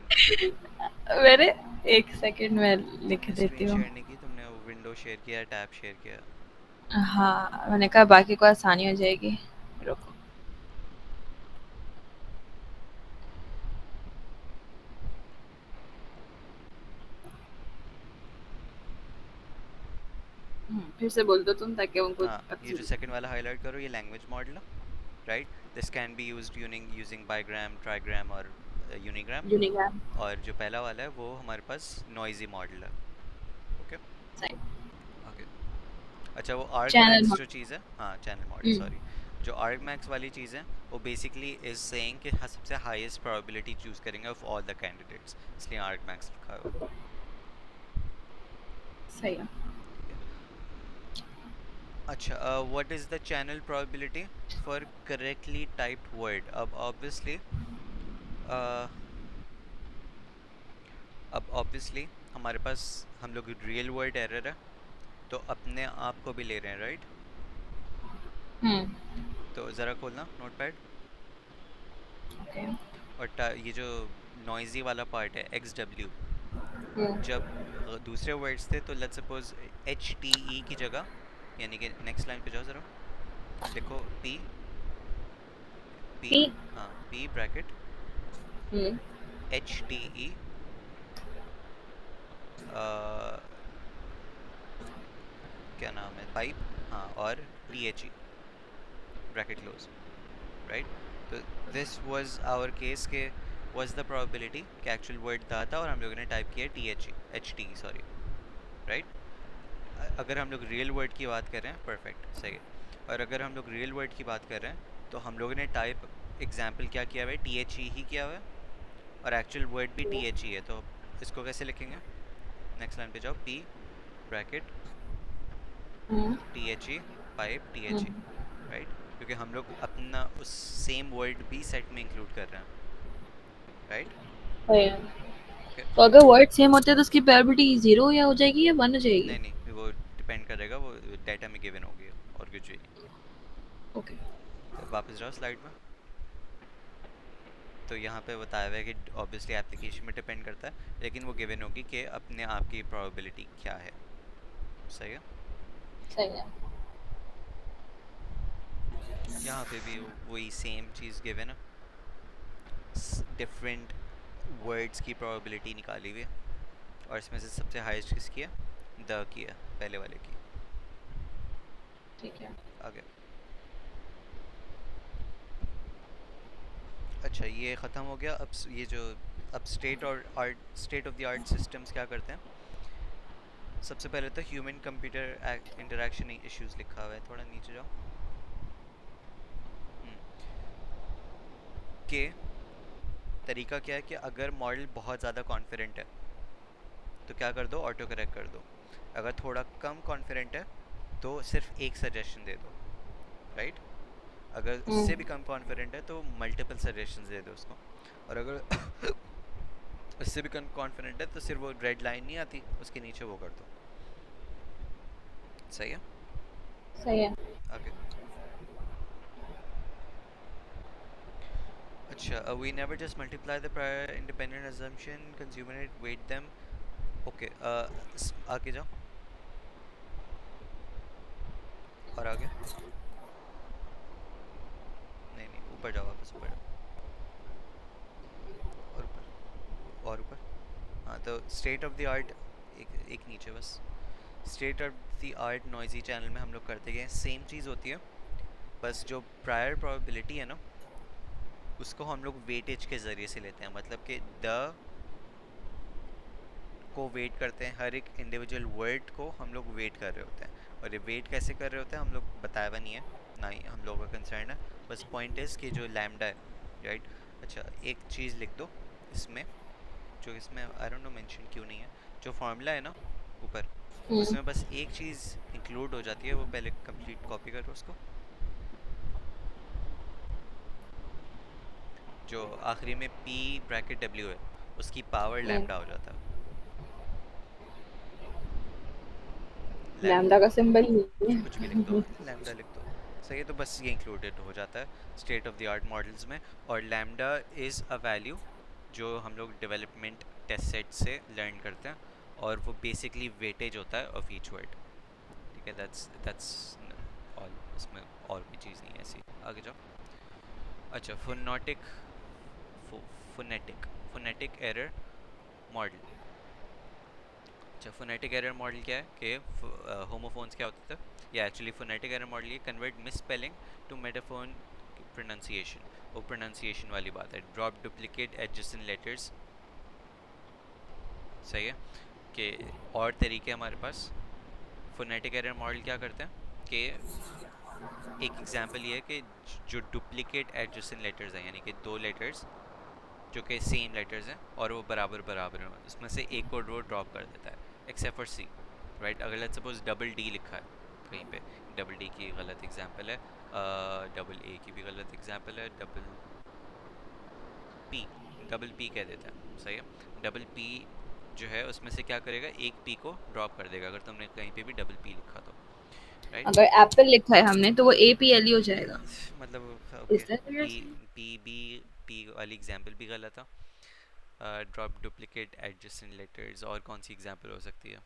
मेरे एक सेकंड में लिख तुमने देती स्क्रीन हूँ। शेयर नहीं की, तुमने विंडो शेयर किया, टैब शेयर किया। हाँ, मैंने कहा बाकी को आसानी हो जाएगी। रुको। फिर से बोल दो तुम ताकि उनको हाँ, पता ये जो चले। सेकंड वाला हाईलाइट करो, ये लैंग्वेज मॉडल है, right. This can be used using bigram, trigram और यूनिग्राम। यूनिग्राम। और जो पहला वाला है वो हमारे पास नॉइजी मॉडल है, ओके। सही। ओके, अच्छा वो आर्ग चैनल मैक्स जो मॉडल। चीज़ है, हाँ चैनल मॉडल, सॉरी। जो आर्ग मैक्स वाली चीज़ है वो बेसिकली इज सेइंग कि सबसे हाईएस्ट प्रोबेबिलिटी चूज़ करेंगे ऑफ ऑल द कैंडिडेट्स, इसलिए आर्ग मैक्स लिखा है, सही है। ठीक है। अच्छा, what is the channel probability for correctly typed word? अब ऑब्वियसली हमारे पास हम लोग रियल वर्ड एरर है तो अपने आप को भी ले रहे हैं, राइट। तो ज़रा खोलना नोटपैड, ओके। और ये जो नॉइजी वाला पार्ट है XW, हम्म। जब दूसरे वर्ड्स थे तो लेट्स सपोज HTE की जगह, यानी कि नेक्स्ट लाइन पे जाओ ज़रा, लिखो P P, पी। हाँ P ब्रैकेट हम्म। HTE, क्या नाम है, पाइप, हाँ, और THE ब्रैकेट क्लोज, राइट। तो दिस वाज आवर केस के वाज द प्रोबेबिलिटी कि एक्चुअल वर्ड था और हम लोगों ने टाइप किया HTE, सॉरी, राइट। अगर हम लोग रियल वर्ड की बात कर रहे हैं, परफेक्ट, सही है। और अगर हम लोग रियल वर्ड की बात कर रहे हैं तो हम लोगों ने टाइप एग्जाम्पल क्या किया हुआ है, THE ही किया हुआ है, और एक्चुअल वर्ड भी THE है, तो इसको कैसे लिखेंगे? नेक्स्ट लाइन पे जाओ, P bracket hmm. THE pipe THE, hmm. Right, क्योंकि हम लोग अपना उस सेम वर्ड भी सेट में इंक्लूड कर रहे हैं, राइट। सही है। ओके, तो अगर वर्ड सेम होते हैं तो उसकी प्रोबेबिलिटी 0 या हो जाएगी या 1 हो जाएगी? नहीं नहीं, वो डिपेंड करेगा, वो डाटा में गिवन होगी और कुछ भी नहीं। ओके। तो वापस जाओ स्लाइड में, तो यहाँ पे बताया हुआ है कि ऑब्वियसली एप्लीकेशन में डिपेंड करता है, लेकिन वो गिवन होगी कि अपने आप की प्रोबेबिलिटी क्या है, सही है। सही है। यहाँ पे भी वही सेम चीज़ गिवन है, डिफरेंट वर्ड्स की प्रोबेबिलिटी निकाली हुई है, और इसमें से सबसे हाईएस्ट किसकी है? द की है, पहले वाले की। ठीक है। आगे, अच्छा ये ख़त्म हो गया। अब ये जो अब state of the art systems क्या करते हैं, सबसे पहले तो ह्यूमन कंप्यूटर इंटरेक्शन इश्यूज लिखा हुआ है, थोड़ा नीचे जाओ, के तरीका क्या है कि अगर मॉडल बहुत ज़्यादा कॉन्फिडेंट है तो क्या कर दो, ऑटो करेक्ट कर दो। अगर थोड़ा कम कॉन्फिडेंट है तो सिर्फ एक सजेशन दे दो, राइट। अगर उससे भी कम कॉन्फिडेंट है तो मल्टीपल सजेशंस दे दो उसको। और अगर उससे भी कम कॉन्फिडेंट है तो सिर्फ वो रेड लाइन नहीं आती उसके नीचे वो कर दो, सही है। सही है। आगे, अच्छा, we never just multiply the prior independent assumption, consumer it, weight them, okay. आगे जाओ, और आगे, नहीं नहीं, ऊपर जाओ, वापस ऊपर जाओ, और ऊपर, और ऊपर, हाँ। तो स्टेट ऑफ द आर्ट, एक नीचे बस, state of the art noisy channel में हम लोग करते गए सेम चीज़ होती है, बस जो प्रायर प्रोबेबिलिटी है ना उसको हम लोग वेटेज के ज़रिए से लेते हैं, मतलब कि द को वेट करते हैं, हर एक इंडिविजुअल वर्ड को हम लोग वेट कर रहे होते हैं। और ये वेट कैसे कर रहे होते हैं हम लोग बताया हुआ नहीं है, ना ही हम लोगों का कंसर्न है, बस पॉइंट इज़ कि जो लैम्डा है, राइट। अच्छा, एक चीज़ लिख दो इसमें, जो इसमें आई डोंट नो मेंशन क्यों नहीं है, जो फार्मूला है ना ऊपर, हम्म, उसमें बस एक चीज़ इंक्लूड हो जाती है, वो पहले कंप्लीट कॉपी करो उसको। जो आखिरी में p ब्रैकेट w है, उसकी पावर हम्म, लैम्डा हो जाता है। लैम लैम्डा का सिंबल ही नहीं कुछ भी लिख दो, है। लैम्डा लिख दो, सही है। तो बस ये इंक्लूडेड हो जाता है state of the art models में। और लैम्डा इज़ अ वैल्यू जो हम लोग डेवलपमेंट टेस्ट सेट से लर्न करते हैं, और वो बेसिकली वेटेज होता है ऑफ ईच वर्ड। ठीक है, दैट्स ऑल, इसमें और कोई चीज़ नहीं है ऐसी। आगे जाओ। अच्छा, फोनेटिक फोनेटिक एरर मॉडल। अच्छा, फोनेटिक एरर मॉडल क्या है कि होमोफोन्स क्या होते थे, या एक्चुअली फोनेटिक एरर मॉडल ये convert misspelling to metaphone pronunciation. वो प्रोनाउंसिएशन वाली बात है, ड्रॉप डुप्लीकेट एडजेसेंट लेटर्स, सही है। कि और तरीके हमारे पास, फोनेटिक एरर मॉडल क्या करते हैं कि एक एग्जांपल ये है कि जो डुप्लीकेट एडजेसेंट लेटर्स हैं, यानी कि दो लेटर्स जो कि सेम लेटर्स हैं और वो बराबर बराबर हैं, उसमें से एक को रो ड्रॉप कर देता है, एक्सेप्ट फॉर सी, राइट। अगर लेट्स सपोज डबल डी लिखा है कहीं पे, डबल डी की गलत एग्जांपल है, डबल ए की भी गलत एग्जांपल है, पी डबल पी कह देता है, सही है। डबल पी जो है उसमें से क्या करेगा, एक पी को ड्रॉप कर देगा अगर तुमने कहीं पे भी डबल पी लिखा तो, राइट। अगर एप्पल लिखा है हमने तो वो APLE हो जाएगा। मतलब इज okay, that what you are P saying? P B P वाली एग्जांपल भी गलत था। ड्रॉप डुप्लीकेट एडजेसेंट लेटर्स, और कौन सी एग्जांपल हो सकती है,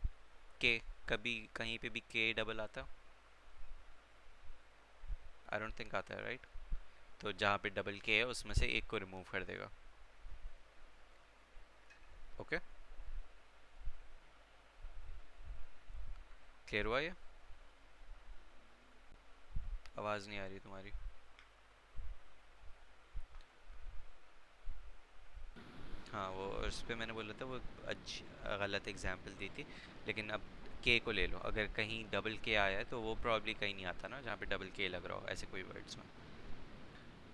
के, कभी कहीं पे भी के डबल आता, आई डोंट थिंक आता है, राइट। तो जहाँ पे डबल के है उसमें से एक को रिमूव कर देगा, ओके। क्लियर हुआ ये? आवाज़ नहीं आ रही तुम्हारी। हाँ, वो उस पे मैंने बोला था वो गलत एग्जांपल दी थी, लेकिन अब के को ले लो, अगर कहीं डबल के आया है तो वो प्रॉब्ली कहीं नहीं आता ना जहाँ पे डबल के लग रहा हो ऐसे कोई वर्ड्स में,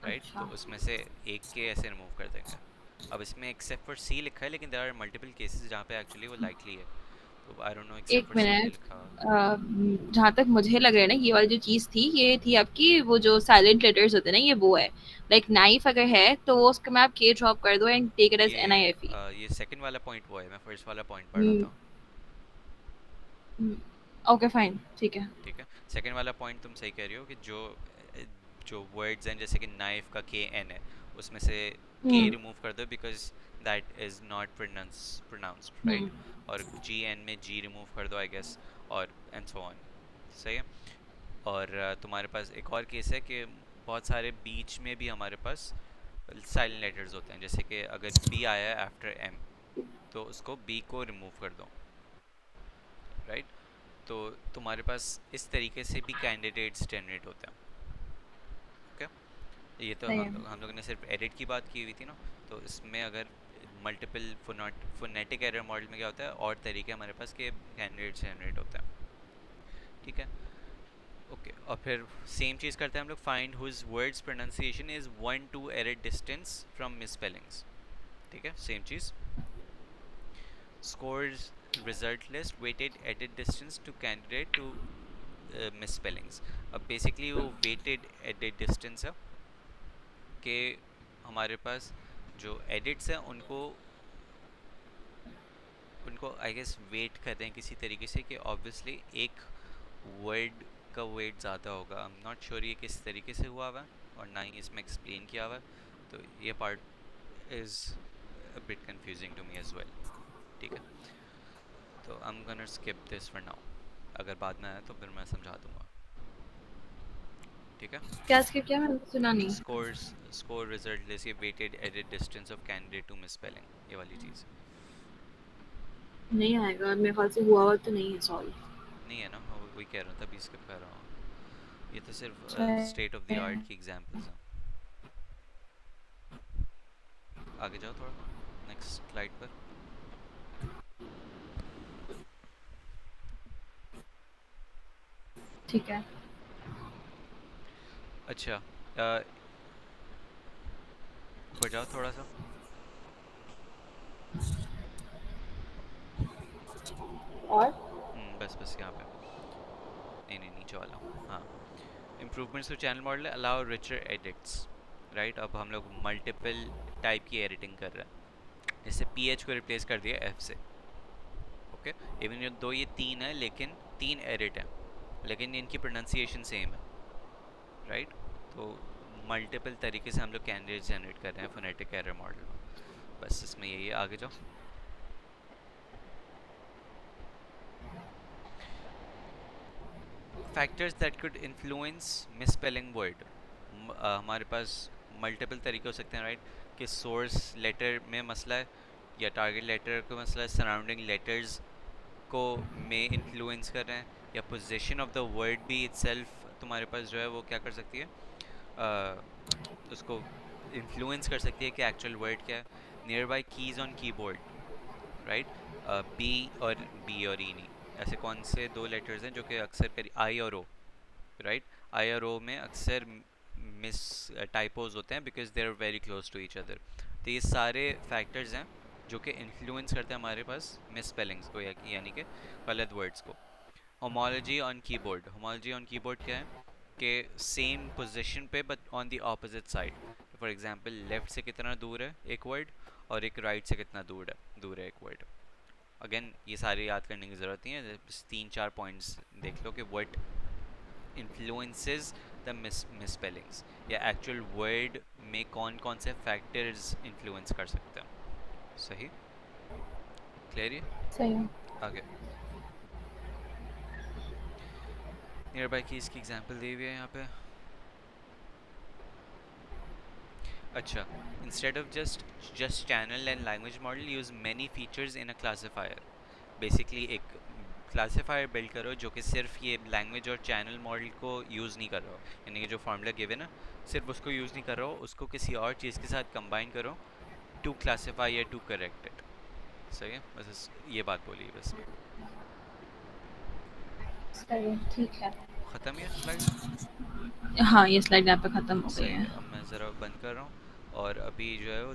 राइट। तो अच्छा, उसमें से एक के ऐसे रिमूव कर देंगे। अब इसमें एक्सेप्ट फॉर सी लिखा है, लेकिन देयर आर मल्टीपल केसेस जहाँ पे एक्चुअली वो लाइकली है, तो आई डोंट नो एक्सेप्ट एक फॉर सी क्यों मिनट। लिखा। जहाँ तक मुझे लग रहा है ना, ये वाली जो चीज़ थी, ये थी आपकी वो जो साइलेंट लेटर्स होते हैं ना, ये वो है। लाइक नाइफ अगर है तो वो उसको में आप के ड्रॉप कर दो and take it as NIFE। ये सेकंड वाला पॉइंट वो है, मैं फर्स्ट वाला पॉइंट पढ़ रहा था। ओके फाइन, ठीक है। ठीक है, सेकंड वाला पॉइंट तुम सही कह रही हो कि जो वर्ड्स हैं जैसे कि नाइफ का के एन है, उसमें से के हम्म, रिमूव कर दो because that is not pronounced, hmm, right. और जी एन में जी रिमूव कर दो आई गेस, और एंड सो ऑन, सही है। और तुम्हारे पास एक और केस है कि बहुत सारे बीच में भी हमारे पास साइलेंट लेटर्स होते हैं, जैसे कि अगर बी आया है आफ्टर एम, तो उसको बी को रिमूव कर दो, राइट। तो तुम्हारे पास इस तरीके से भी कैंडिडेट्स जनरेट होते हैं, ओके। ये तो सही है। हम लोगों ने सिर्फ एडिट की बात की हुई थी ना, तो इसमें अगर मल्टीपल फोनेटिक एरर मॉडल में क्या होता है, और तरीके हमारे पास के कैंडिडेट्स जनरेट होते हैं, ठीक है, ओके। और फिर सेम चीज़ करते हैं हम लोग, find whose words pronunciation is 1-2 error distance from misspellings, ठीक है, सेम चीज़। Scores result list weighted edit distance to candidate to misspellings. अब बेसिकली वो वेटेड एडिट डिस्टेंस है कि हमारे पास जो एडिट्स हैं उनको उनको आई गेस वेट कर रहे हैं किसी तरीके से, कि ऑब्वियसली एक वर्ड का वेट ज़्यादा होगा। आई एम नॉट श्योर ये किस तरीके से हुआ हुआ है, और ना ही इसमें एक्सप्लेन किया हुआ है, तो ये part is a bit confusing to me as well, ठीक है। तो I am gonna skip this for now, अगर बाद में आया तो फिर मैं समझा दूंगा, ठीक है। क्या स्किप किया, मैंने सुना नहीं। स्कोर रिजल्ट लिस्ट, ये weighted edit distance of candidate to misspelling, ये वाली चीज़ नहीं आएगा मेरे ख्याल से, हुआ तो नहीं है सॉल्व। नहीं है ना, मैं वही कह रहा हूँ तभी स्किप कर रहा हूँ। ये तो सिर्फ अच्छा स्टेट ऑफ द है। आर्ट की एग्जांपल्स हैं। आगे जाओ थोड़ा, नेक्स्ट स्लाइड पर। ठीक है। अच्छा, ऊपर जाओ थोड़ा सा। और बस यहाँ पे नहीं नीचे वाला हाँ improvements to channel model allow richer edits right अब हम लोग मल्टीपल टाइप की एडिटिंग कर रहे हैं जैसे पीएच को रिप्लेस कर दिया एफ से ओके इवन दो ये तीन है लेकिन तीन एडिट है लेकिन इनकी प्रोनाउंसिएशन सेम है राइट तो मल्टीपल तरीके से हम लोग कैंडिडेट जनरेट कर रहे हैं फोनेटिक एरर मॉडल में बस इसमें यही है आगे जाओ factors that could influence misspelling word हमारे पास मल्टीपल तरीके हो सकते हैं राइट कि सोर्स लेटर में मसला है या टारगेट लेटर का मसला है सराउंडिंग लेटर्स को में इन्फ्लुएंस कर रहे हैं या पोजीशन ऑफ द वर्ड भी इटसेल्फ तुम्हारे पास जो है वो क्या कर सकती है उसको इन्फ्लुएंस कर सकती है कि एक्चुअल वर्ड क्या है nearby keys on keyboard right B और ई नहीं ऐसे कौन से दो लेटर्स हैं जो कि अक्सर आई और ओ राइट आई और ओ में अक्सर मिस टाइपोज होते हैं because they are very close to each other तो ये सारे फैक्टर्स हैं जो कि इन्फ्लुएंस करते हैं हमारे पास मिस स्पेलिंग्स को यानी कि गलत वर्ड्स को homology on keyboard homology on keyboard क्या है कि सेम पोजीशन पे but on the opposite side for example left से कितना दूर है एक वर्ड और एक राइट से कितना दूर है एक वर्ड अगेन ये सारे याद करने की ज़रूरत नहीं है बस 3-4 पॉइंट्स देख लो कि व्हाट इन्फ्लुएंसेस द मिसस्पेलिंग्स या एक्चुअल वर्ड में कौन कौन से फैक्टर्स इन्फ्लुएंस कर सकते हैं सही क्लियर है सही है आगे नियर बाई की इसकी एग्जांपल दी हुई है यहाँ पे अच्छा instead of just channel and language model use many features in a classifier basically एक क्लासिफायर बिल्ड करो जो कि सिर्फ ये लैंग्वेज और चैनल मॉडल को यूज़ नहीं कर रहा हो यानी कि जो फार्मूला गिव है ना सिर्फ उसको यूज़ नहीं कर रहा हो उसको किसी और चीज़ के साथ कंबाइन करो टू क्लासीफाई या टू करेक्ट इट सही है बस ये बात बोली है बस सही है ठीक है ख़त्म है स्लाइड हाँ ये स्लाइड यहाँ पे ख़त्म हो गई सही है है अब मैं ज़रा बंद कर रहा हूँ और अभी जो है वो